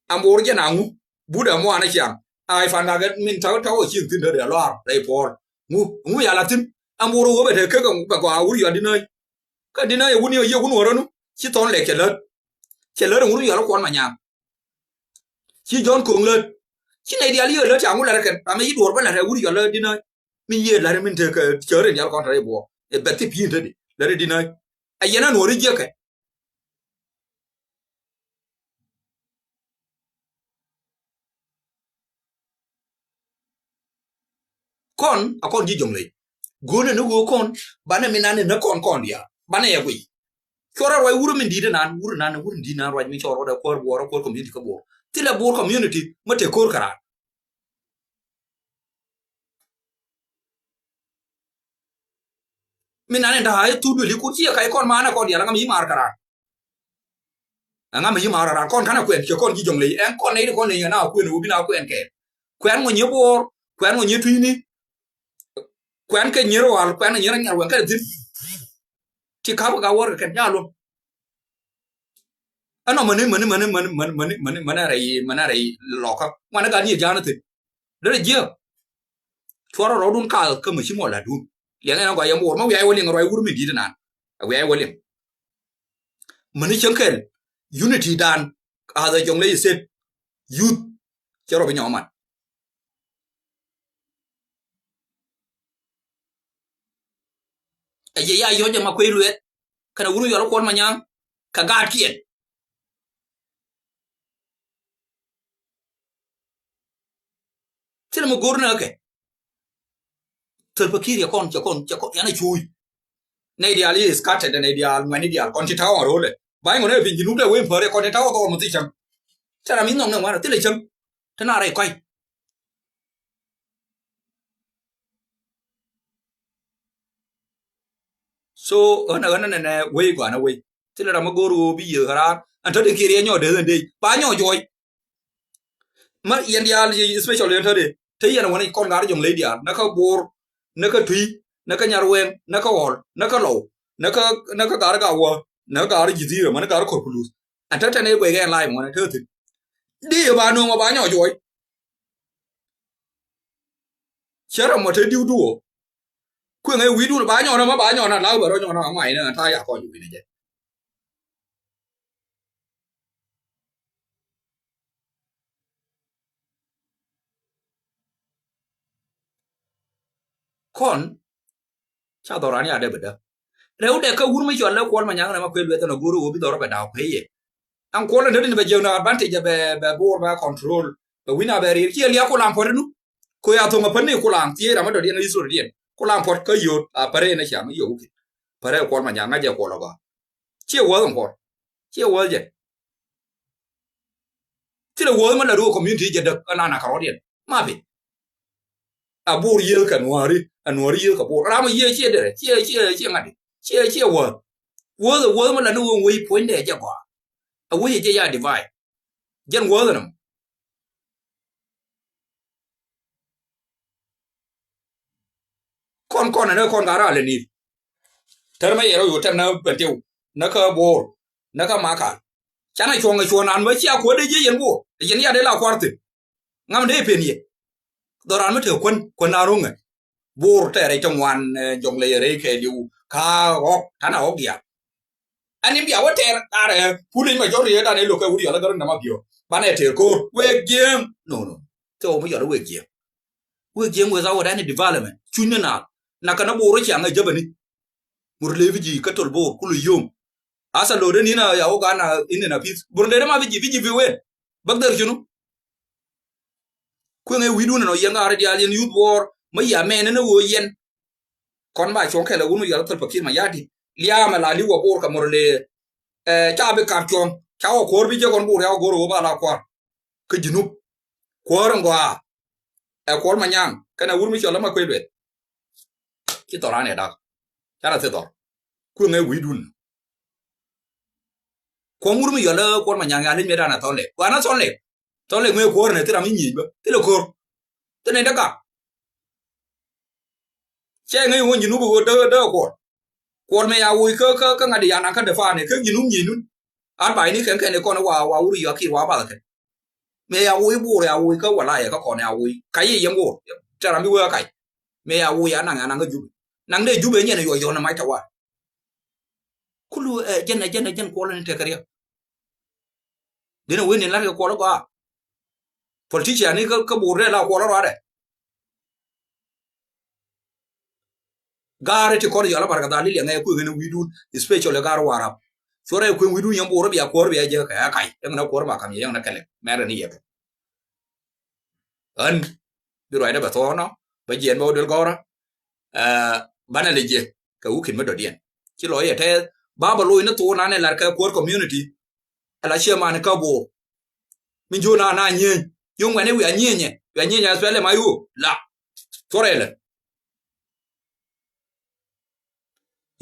ambor je na ngu buda mo ana chang ai fanda ga min taw chin tin de lo dai por ngu ya latin ambor wo be de ka ga gwa wuri ya dinai ka dinai wuni ye wuni woronu chi ton le kelet wuri ya lo kon manya chi jon kong le chi nei dia li le cha ngu la ka ame yi dor ba la wuri ya le dinai min ye la min te ka chere ya kon rai bo e betti pi de la dinai ayena no ri je ka kon akon ji jongle gone no go kon bana minane na kon dia bana ya gui chora roi wuru min dide nan wuru dina roi mi chora da kor community ko bo tila bor community mate kor kara minane da hay tudu li kurti kai kon mana kon dia ngam yi mar kara ngam yi mar kara kon kana kwen kon ji jongle en kon nei kon nei na kwen u bina kwen ke kwen mo nyebor kwen mo nyetwini kwen ke nyero al kwen nyero nyar wen ka din ti ka ga wor ka ya lo ano mana rai loka mana ga ni jana te dere je choro ro dun ka ka mu shi mo la dun le na ga yamo ma wi ai wolin roi wur mi di na wi ai wolin mani chankel unity dan a da jong le set youth choro bi nyoman aye ya yo je ma kwe ruet kana wuru yo ko ma nyang ka ga kien tele mo gorna ke tel pakir ya kon yana chui nei dia ali scattered nei dia mani dia kon ti taw ro le bai ngone bin jinu de we pore kon ti taw to mo ti cham tara min nong na tele cham tana rai kwai so ana ne we gwa na we tele ra mo goru bi ye gara an to de kiri nyo de ba nyo joy ma yen dia ali special le to de te yana woni kon gar jong le dia na ka bor na ka tui na ka nyarwen na ka wol na ka low na ka gar ga wa na gar jizira man gar ko plus anta ne ko ga lai mo na te đi ba no ma ba nhỏ rồi chera mà thấy điu đùa quên ngay ví dụ ba nhỏ nó mà ba nhỏ nó lao bờ đó nhỏ nó mày nữa thay à con gì này con cha tao ra nhà đây bữa đó nếu để cái guru mới chọnแล้วคนมันยังนะมาคุยด้วยแต่ละguru bị đóไปดาวเพี้ยอังคนนั้นเดินไปเจอหน้า advantage แบบ board แบบ control แบบ winner แบบเรียกเลี้ยกูลามพอดนู้คุยเอาตรงมาพันนี่กูลามที่เราไม่ได้เรียนในสุดเรียนกูลามพอดก็อยู่ปะเรนเฉยไม่อยู่ปะเรคนมันยังงั้นจะกูแล้วก็เชี่ยววัวต้องพอเชี่ยววัวเจ็ดที่เราวัวมันเราดู community จะเด็กก็น่าหนักเขาเรียนมาเป็นอ่ะบูรีเยอะกันนัวรีเยอะกับบูเราไม่เยอะเชี่ยเด้อเชี่ยงั้นเชี่ยววัวมันเราดูวิพอยต์เดียจะกว่าวิจะยาดีไวยันวัวกันมั้งคนนั้นคนการอะไรนี่เธอไม่เราอยู่ที่นั่นเป็นเที่ยวนักบัวนักมาขาฉันให้ชวนอันไม่เชี่ยวคนได้ยังบัวยันยาได้ละควาร์ตงั้นได้เป็นยี่ตอนนั้นไม่ถือคนอารุ่งบัวแต่ในจังหวัดจงเลยอะไรแค่อยู่ข้าวท่านเอาเกี่ยอันนี้พี่เอาว่าเทอะไรผู้เล่นมาจอดเรียนได้ในลูกผู้เดียวแล้วก็นั่งมาเบียวบ้านไหนเถื่อนกูเวกเกมโน่เจ้าไม่ยอมเวกเกมเมื่อเราได้ใน development ชุนนั่นน่ะนักการบัวรู้จักไงเจ้าแบบนี้มุรเลวิจิกัตตลบัวคุลุยมอาศัยโลเดนี่นะยาวกันนะอินเดียนะพิษบุรเลมาวิจิวิเวบักเดอร์ชุนุคุยไงวิดูนั่นยังอะไรเดียร์ยันยูทวอร์ไม่ยาแม่นั่นวัวยันคนบ้าช่วงแค่ละวุ้นยาตลปักคิดมายาดิเลี้ยมาลาลิวบัวกับมุรเลจ้าไปกับจงเจ้าขวดวิจิคนบัวเจ้าขวดบัวลาควาคือจินุบขวดรังกว่าขวดมันยังกันนะวุ้นไม่ชอบแล้วมาคุยด้วยคิดต่อร้านเนี่ยดักจ้าเราเสต่อคุยไงวิดูนความรู้ไม่เยอะเลยคนมันยังงานเล่นไม่ได้นะตอนเล็กว่าน่าตอนเล็กเมื่อคนเนี่ยที่เราไม่หนีบที่เราคนที่ไหนดักใช่ไงวันยินุบเด้อคนไม่เอาวิ่งก็งานเดียร์นักขันเดฟ้าเนี่ยคือยินุนอันไปนี่แข็งในคนว่าอุริยาคิดว่าบ้าเลยไม่เอาวิ่งบูเลยเอาวิ่งก็ว่าไรก็ขอเนี่ยเอาวิ่งใครยังบูจะทำด้วยใครไม่เอาวิ่งนั่งก็ยุบนั่งได้ยุบเนี่ยอยู่ย้อนไม่ถว่าคุณรู้เจนคนนั้นเทคเรียเดี๋ยววิ่งเนี่ยแล้วก็คนละก็ politician นี่ก็บูเร่เราคนละอะไรการที่คนอย่างเราประกาศลิเลียงไงคุยกันวิดูspecial เลยการว่ารับส่วนไอ้คุยวิดูยังบูระเบียควรเบียเจอแค่ใครยังนักควรมาคำยังนักเล่แม่เรื่องนี้เองดูไรได้แบบท้อเนาะไปเย็นมาเดือดก่อนนะบ้านอะไรเจก็อุ้ขึ้นมาโดดเด่นที่ลอยแท้บ้าบอลุยนั่นตัวนั้นเนี่ยแหละก็ควร community อะไรเชื่อมันก็บูมิจูน่าเงี้ยยุ่งกันเนี่ยวิ่งเงี้ยสเปรย์มาอยู่ละส่วนอะไร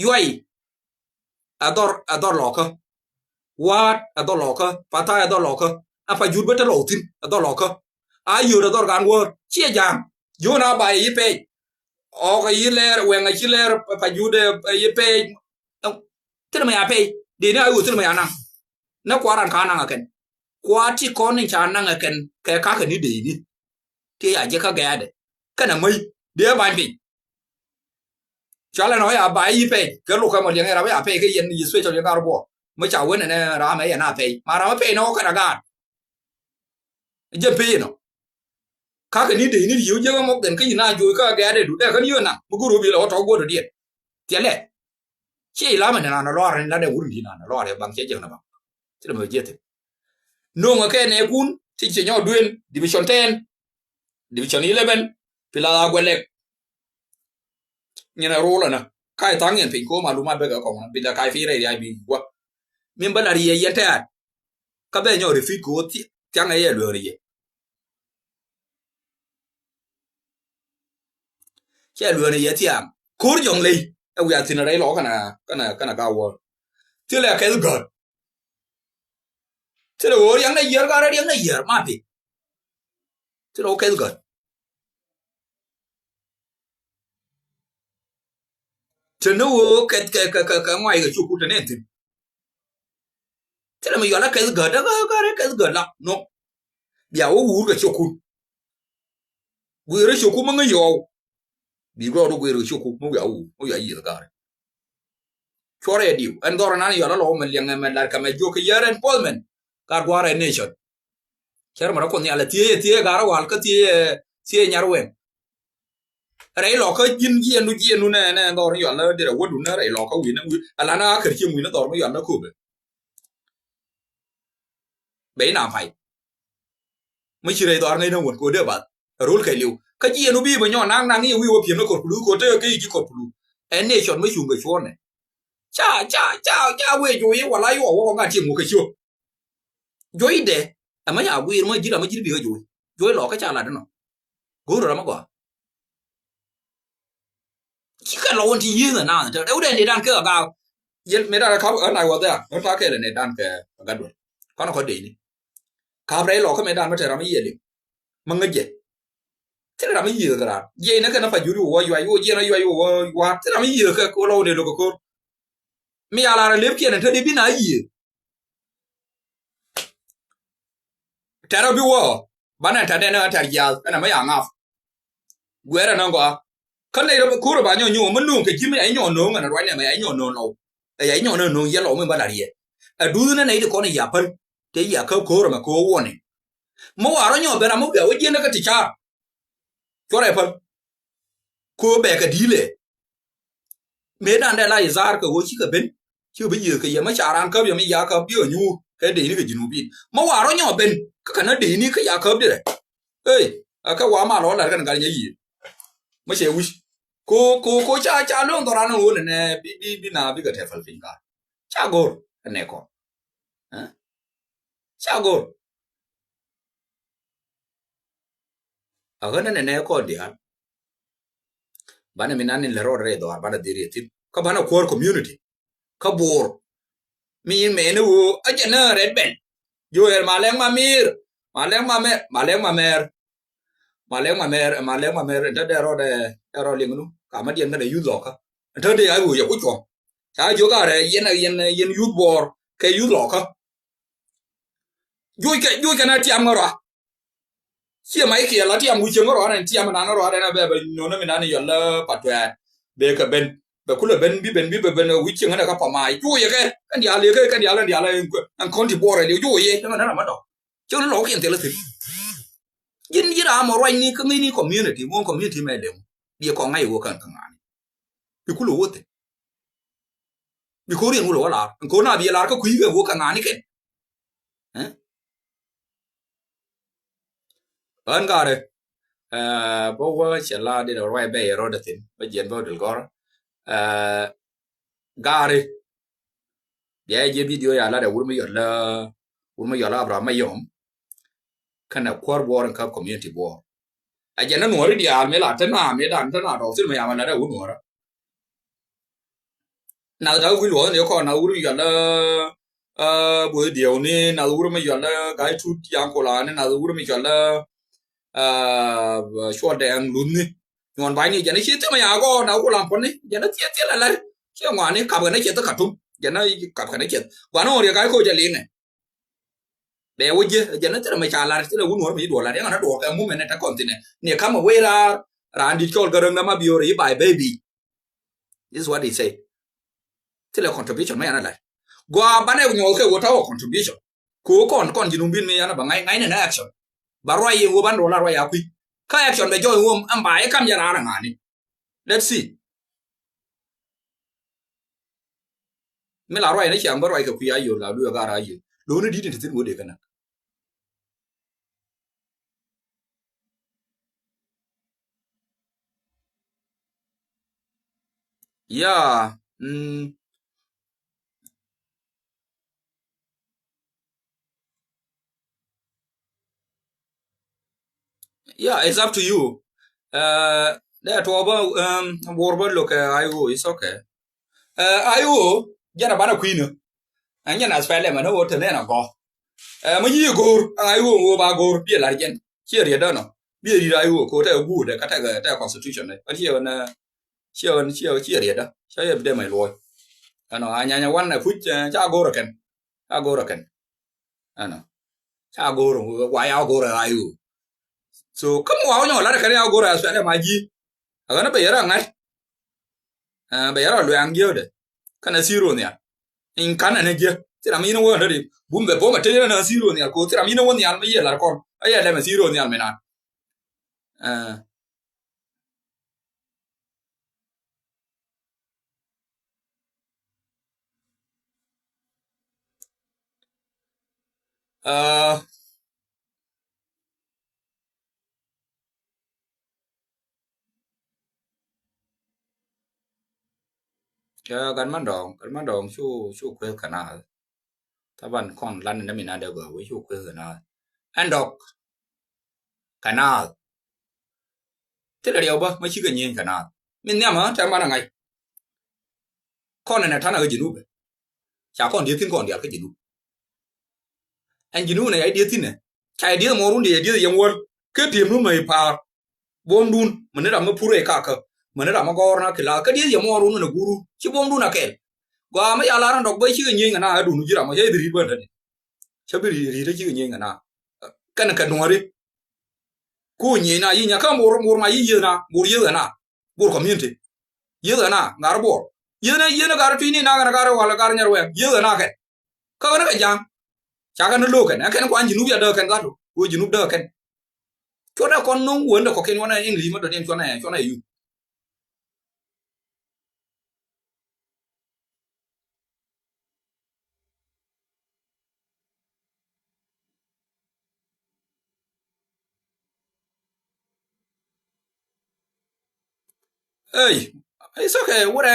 ย้อยador loka wat ador loka pata ador loka apa jud beta lotin ador loka ayu ador gan wo chia jam yona bai yipe o ga yiler wenga yiler pa jude yipe tena me ape de na ayu tena me ana na kwaran kana ngaken kwati konin chana ngaken ka ni de ni ti ya je ka ga de kana mai de bai pi cho là nói à bài pe cái lúc mà liền ra với pe cái yên gì xuôi cho liền cao bộ mới chào vấn này ra mấy na pe mà ra pe nó cái nào dân pe nó các cái ní điều chứ một đến cái gì na chui cái để đủ để cái như nào một cái ruby là họ tháo được điện tiền lệ chỉ là mình là nó lo ra để uống gì nó lo để bằng chế chừng nào bằng chứ là mới chết thì nông ở cái này cũng thì chỉ nhau đuyên division 10 division 11 pila quên lệ như rô là nè cái tăng nhận phình cố mà đúng mà bây giờ còn bây giờ cái phí này thì ai bị quá mình bắt đầu đi yên thế các bé nhỏ thì phí cố chẳng ấy là lừa gì chứ lừa này thì à cố dùng đi bây giờ thì nó đấy nó cái nào cao quá chứ là cái gợn chứ là ủa những này giờ cái đấy những này giờ mà bị chứ là cái gợn chứ nó cái ngoài cái chỗ cụ thế là mình gọi là cái gợn đó cái gợn lắm nó bia wo wu ga chokun gwere choku manga yo bi go do gwere choku mo ya wu mo ya yi ga chore diu en dor nan yo lo men liang men lar ka me jo ke yaren polmen kar gware nation cher mara ko ni ala tie gara wal ka tie nyarwen rei lo ka jin nu ne dor yo la de wo du na rei lo ka wi na wi ala na ka chi wi na dor mo yo na ku be na pai mo chi rei dor ngai na won ko de ba rul kai liu ka ji nu bi ba nyo nang yi wi wo piem na ko plu ko te ke ji ko plu en nation mo chu ga chon ne cha we jo yi wala yo wo ga chi mo ka chu jo ide ama ya wi mo ji bi jo lo ka cha la de no go ro ma kwa chỉ cần lo thì như là nào chứ đâu đây để đan cơ vào yên mấy đàn khóc ở này vào đây nó ta kể là này đan cái gắt rồi có nó có để đi khóc đấy lo cái mấy đàn mới làm cái gì đi mà ngay gì thế là làm cái gì rồi cả gì nó cái nó phải dụ dụ gì nó dụ quá thế làm cái gì rồi cô lâu để được cô mấy à là liếp kia này thôi đi biết nói gì thế nào biết quá bạn này thay nó thay giờ cái này mấy à ngọc quên rồi nó có cái này nó cố là bao nhiêu nhiều mình nuông cái chim ấy nhỏ nướng mà nó nói này mày ấy nhỏ nướng lâu ấy nhỏ nướng giờ lâu mình bắt lại đi đu nó này thì con này giả phân thế giả cố rồi mà cố quan này mỗi à nó nhỏ bé làm mỗi biểu cái nó cái chỉ cha cho này phân cố bé cái đi lệ mấy đàn đây là giá cái vô chỉ cái bên chứ bây giờ cái gì mà trả ăn cướp giờ mới giá cướp biểu nhu cái đấy cái gì nụ bin mỗi à nó nhỏ bên cái nó đấy ní cái giá cướp đi này ê cái quả mà nó là cái gì mới sẽ wish cô cha luôn tao ăn luôn nè bi na bi cái thẻ phật phình cả cha gor cái này con cha gor ở cái này nè con đi ăn bạn mình ăn lên rồi rồi đó bạn đi riêng các bạn ở core community các bor mình nó ở trên nó red band rồi mà mer đó rồi liền luôn cả mấy điện cái này youth lock đó đây ai vừa có chọn sao chỗ cái này yên youth board cái youth lock vui cái này tiêm rồi chia mấy kia là tiêm vui rồi này tiêm mà nó rồi này bây giờ nó mình ăn này là bắt về về cái bên cũng là bên vui chiếng này các phòng mai vui cái nhà liền cái nhà là anh con thì board này vui vậy nhưng mà nó làm đâu chứ nó lỗ kiện thì là gì yên gì đó mà rồi ni community mon community mai dem dia ko ngai wo kan ngani bi ku lo wote bi ko ri ngulo la ko na bi la ka ku yi wo kan ngani ken an gare bo wa chela de roi be ro de tin ba jen bo del gor gare dia je video ya la de wurmi yola abra mayom kana kwar boran ka community board ajana nuori dia me la tana me dan tana do sin me amana da nuora na da wi lo ne ko na uri ya la bo dio ni na uri me ya la gai tu yang ko la ne na uri me ya la short dang lun ni ngon bai ni jana chi te me ya go na ko lam pon ni jana tie la che ngwa ni ka ba ne che ta ka tum jana ka ka ne che wa no ri gai ko ja li ne để vô chứ giờ nó chỉ là mày trả lại chỉ là uống nuốt mày đùa lại đấy mà nó đùa cái mua mày này ta còn thế này nè khám mà quay ra anh đi cho cái rừng đó mà biểu đấy bài baby this is what they say thế là contribution mấy anh này qua bán em nhiều cái của tao contribution cố còn gì nung bin mấy anh bằng ngay này action bà rồi yêu bán đồ là rồi à quy cái action bây giờ yêu anh bài cam giờ ra ngàn đi let's see mấy là rồi đấy chẳng bà rồi cái quy ai yêu là đưa ra ai yêu luôn đi đến tin mua được cái nào yeah yeah it's up to you that over warble look ayo it's okay ayo jana bana queen anya na spele ma no wote na go ma yi gor ayo wo ba gor bi la gen che ri da no bi ri ayo ko ta gu de ka ta constitution ne a che na che ri da cha ye de mai lo ano anya wan na fu cha go ra ken ano cha goro wa ya goro ayu so come wa nyo la ka ya goro asu na maji aga na bayara ngai bayara lo yang gyo de kana siro ne in kana ne gyo tira mi no wona ri bumbe bo ma tira na siro ne ko tira mi no wona al me ye la kon aya le ma siro ne al me na kan man dong chu kwe kana taban kon lan na mi na de go we chu kwe kana andok kana tira ri oba ma chi ga nyin kana min ne ma ta ma na ngai kon na ta na ga jinu be cha kon dia tin kon dia ka jinu an jinu ne ai dia tin ne cha dia mo run dia yang wor ke tim nu mai pa bom dun mun da ma pure ka ka mun da ma gor na kila ka dia yang mo run na guru chi bom dun na kel gwa ma ya la ran dok bai chi ga nyin na du nu jira ma ye dri ba ne cha bi ri ri chi ga nyin na kan ka no ri ku nyi na yi nya ka mo ma yi na mo yi na bor community yi na ngar bor yi na gar tu ni na gar wala gar nyar we yi na ke ka na ka jang cha ka no lo ken ken ko an jinu ya da ken ga do wo jinu da ken cho da kon no won da ko ken wana ingli ma do den cho na yu hey it's okay what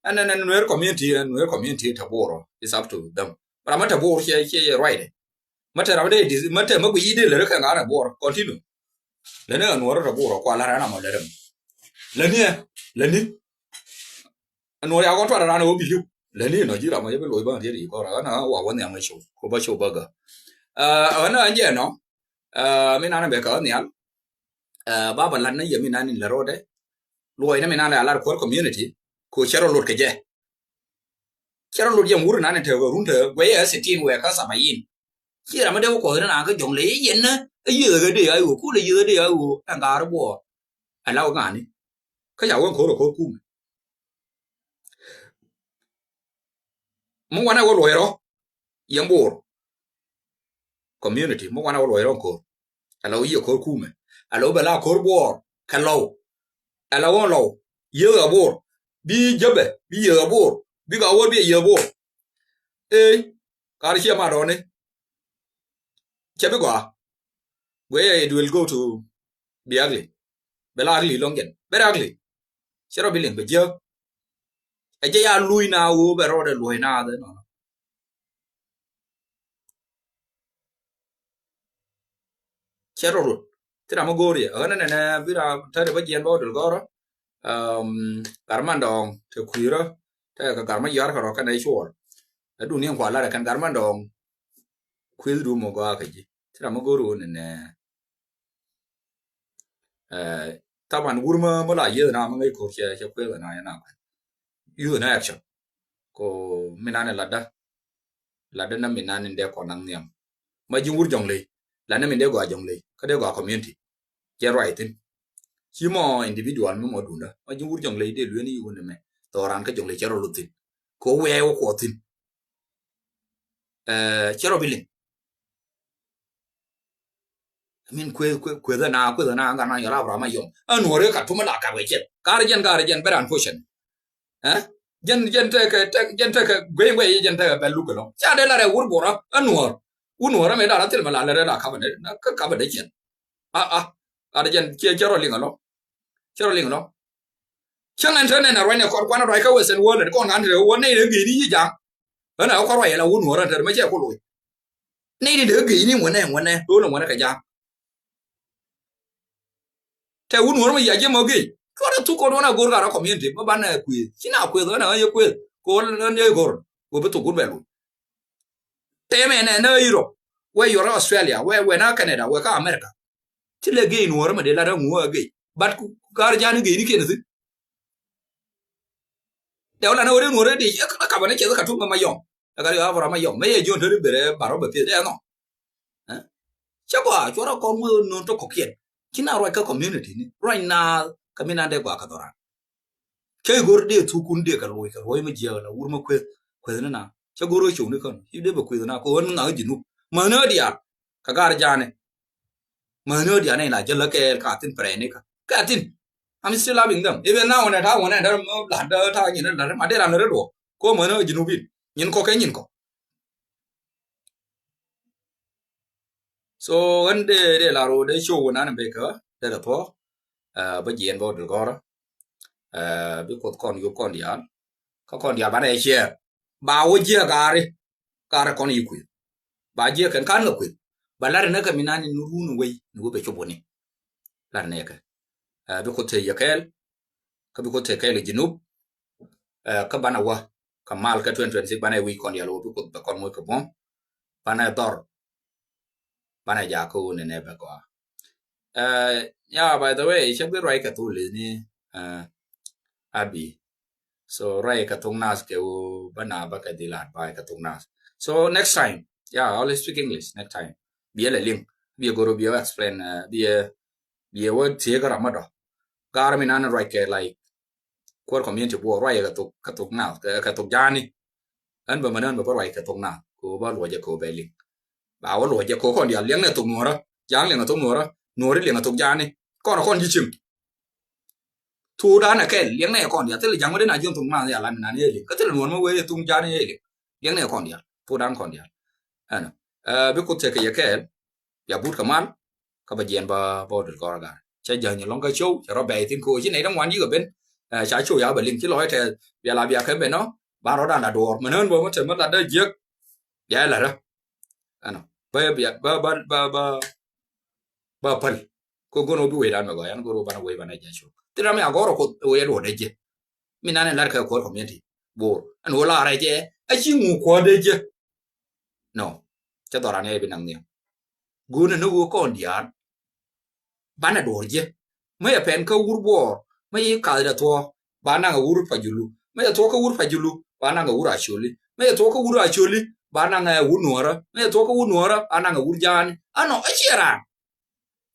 and no community ta boro it's up to them but I'm ta boro here right mata ra de mata ma ku yi de le ka ga boro continue le ne no ra boro kwa la na ma le ni no ya ko tra ra no bi lu le ni no ji ra ma ye lo ba de ri ko ra na wa won yang ma show ko ba show ba ga na anje no mi na be ka ni al ba ba lan na ye mi na ni le ro de lo ina mi na la ko community ko chero lo ke je chero lo je mur na ne te go run te we ya sitin we ka sa ma yin chi ra ma de ko na ka jong le yin na ye ga de ai ku le ye de ai ku an ga ro bo a la ga ni ka ya won ko ro ko ku mo wana wo lo ro yang bor community mo wana wo lo ro ko a lo ye ko ku me a lo ba la ko bo ka lo a la won lo ye ga bor bi jabe bi ye ga bor bi ga wo bi ye bor ka ri ma do ne chebe kwa where it will go to be ugly bela ugly long gen very ugly chero billing be je e je ya lui na wo be ro de lui na de no chero ro tira mo gori ana ne bira tare ba jen bo dul goro garman dong te kuira te ka garma yar ka ro ka nei chor du ni kwa la kan garman dong kwil du mo ga ka ji tira mo goro ne taban wurma mala ye na ma ngai ko che kwil na ya na yu na action ko minane ladda na minane de ko nan niam ma ji wur jongle la na min de go jongle ka de go community je right in chimo individual mo dunda ma ji wur jongle de lu ni yu ne me to ran ka jongle chero lutin ko we wo ko tin chero bilin min kwe da na ga na ya ra ma yom an wore ka tuma la ka we jet garjen beran cushion jen te ka gwe jen te ka lu ko cha de la re wur bora anwar unwar me da til mala le la ka ba de ka ba de chen a jen chero lingalo chang an tane na rwane ko kwana rai ka wesen wo le ko ngan de wo ne de gi ni ja ana ko rai la unwar ta me che ko lu ne de gi ni mo ne do lo mo ka ja te unwar me ya je mo gi ko da tu ko na gor ga community ba ban na ku china ku do na ye ku ko ne gor go be to gur be lu te me ne na Europe where you're Australia where na Canada where ka America ti le ge unwar me de la da mu ge bat ku gar ja ni ge ni ke ne de la na ore unwar de ka ba ne ke ka tu ma yom ka ga ba ma yom me ye jo de bere baro be de no chakwa chora kon mo no to kokien kina roi ka community ni right now kamina de gwa ka dora ke gor de tu kun de ka roi ma je la ur ma kwe na cha goro chu ni kon ide ba kwe na ko won na jinu ma no dia ka gar jane ma no dia ne la je la ke ka tin pre ni ka tin I'm still loving them even now na ta wona da la da ta ni na ma de la no do ko ma no jinu bin nyin ko ke nyin ko so when de la ro de show na be ka de la po ba jien bo de gora bi ko kon yu kon dia ka kon dia ba de che ba wo je gare kon yu ku ba je kan lo ku ba la na ka minani nuru no we no be choboni la ne ka bi ko te yakel ka bi ko te kel jinub ka bana wa ka mal ka 2026 bana wi kon dia lo bi ko ba kon mo ka bon bana dor bana ja ko ne ne ba ko yeah by the way che bi rai ka tu le ni abi so rai ka tung nas ke u bana ba ka dilat ba ka tung nas so next time yeah I'll speak English next time bia le link bia goro bia explain bia word tie ka ramado gar mi nan rai ke like core community bo rai ka tung nas ka tung jani an ba manan ba rai ka tung na ko ba lo je ko be link ba wa lo je ko kon dia leng ne tung no ra jang leng tung no ra no ri leng tung jani kon ji chim thu đá này cái liếng này còn dia tức là chẳng có đến nào dương tung nào ya lan nan ye cái tức là nuôi mà quê tung cha này ye liếng này còn dia thu đá còn dia anh biết cụ thể cái cái ya bút kamal các bạn diễn ba được coi cả chơi giờ nhiều long cái show cho nó bè tin cô chứ này nó ngoan như ở bên trái show ya berlin chứ nói thì ya làm việc cái bên nó ba nó đang là đồ mà hơn vừa mất là đây giết ya là đó anh bây giờ ba pal ko gono bi we dan go yan goro bana we bana ja show tira me agoro ko we ro de je minane lar ka ko community bor an wala ra je a chi ngu ko de je no cha dora ne bi nang ne guna no ko ndian bana do je me ya pen ka wur bor me yi ka da to bana ga wur fajulu me ya to ka wur fajulu bana ga wur asholi me ya to ka wur asholi bana ga wur nuora me ya to ka wur nuora bana ga wur jan ano a chira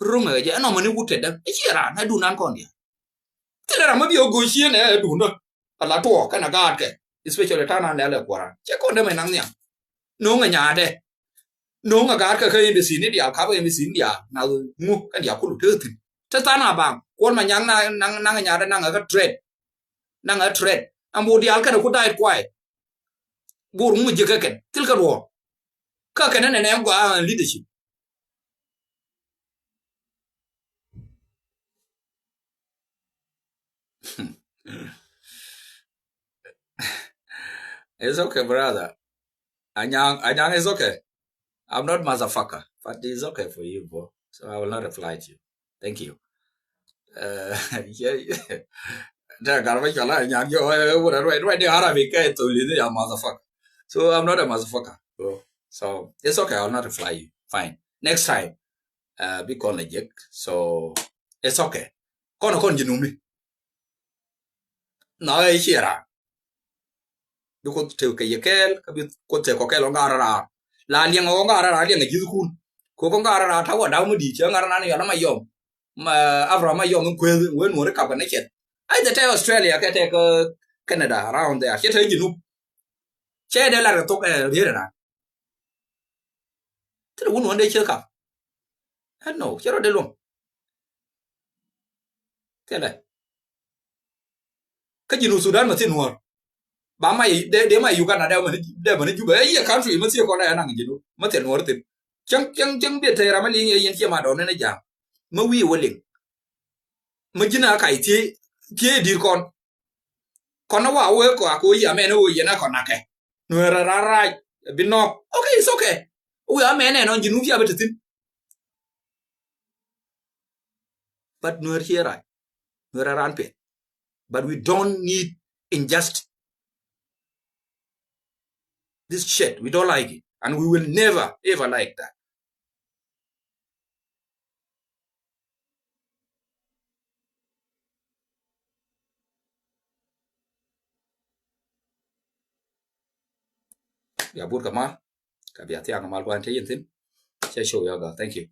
runga je ano mani wute da a chira na du nan kon dia tira ma bi o go shi ne du no ala to kana ga ke especially ta na le kwara che kon de me nang nya no nga nya de no nga ga ka kai be sin dia ka be sin dia na ngu ka dia ku lu te ta ta na bang kon ma nyang na nya da na ga trade na ga trade ambu dia ka ku dai kwai bur mu je ka ken til ka ro ka ken ne ne ga leadership it's okay brother anyang is okay. I'm not motherfucker, but it's okay for you, bro. So I will not reply to you. Thank you. Yeah. That got me chala nyang yo right the Arabic to lead you motherfucker. So I'm not a motherfucker, bro. So it's okay, I'll not reply you. Fine. Next time, be called a jack. So it's okay. Kon jinumi. No I share. Bi ko te ke yekel ka bi ko te ko ke lo ngara la liang o ngara liang ji kun ko ngara ta wa da mu di che ngara na ya ma yom ma avra ma yom ko we no re ka ba ne chet ai the Australia ke te ko Canada around there che te ji nu che de la to ke ri ra te wo no de che ka no che ro de lo ke le ka ji nu Sudan ma tin no ba mai de mai Uganda de man juba ya country ma se ko na na ngi do ma te no tin chang be te ra ma li yin che ma do ne ja ma wi wo ling ma jina kai ti dir kon na wa we ko ya me no ye na kon na ke no ra bi no okay it's okay we are men no jinu ya betin but no here right no ran pe but we don't need injustice. This shit, we don't like it. And we will never, ever like that. Ya bur kamal, ka biya tiya kamal ko ante yin tin. Che show ya ga. Thank you.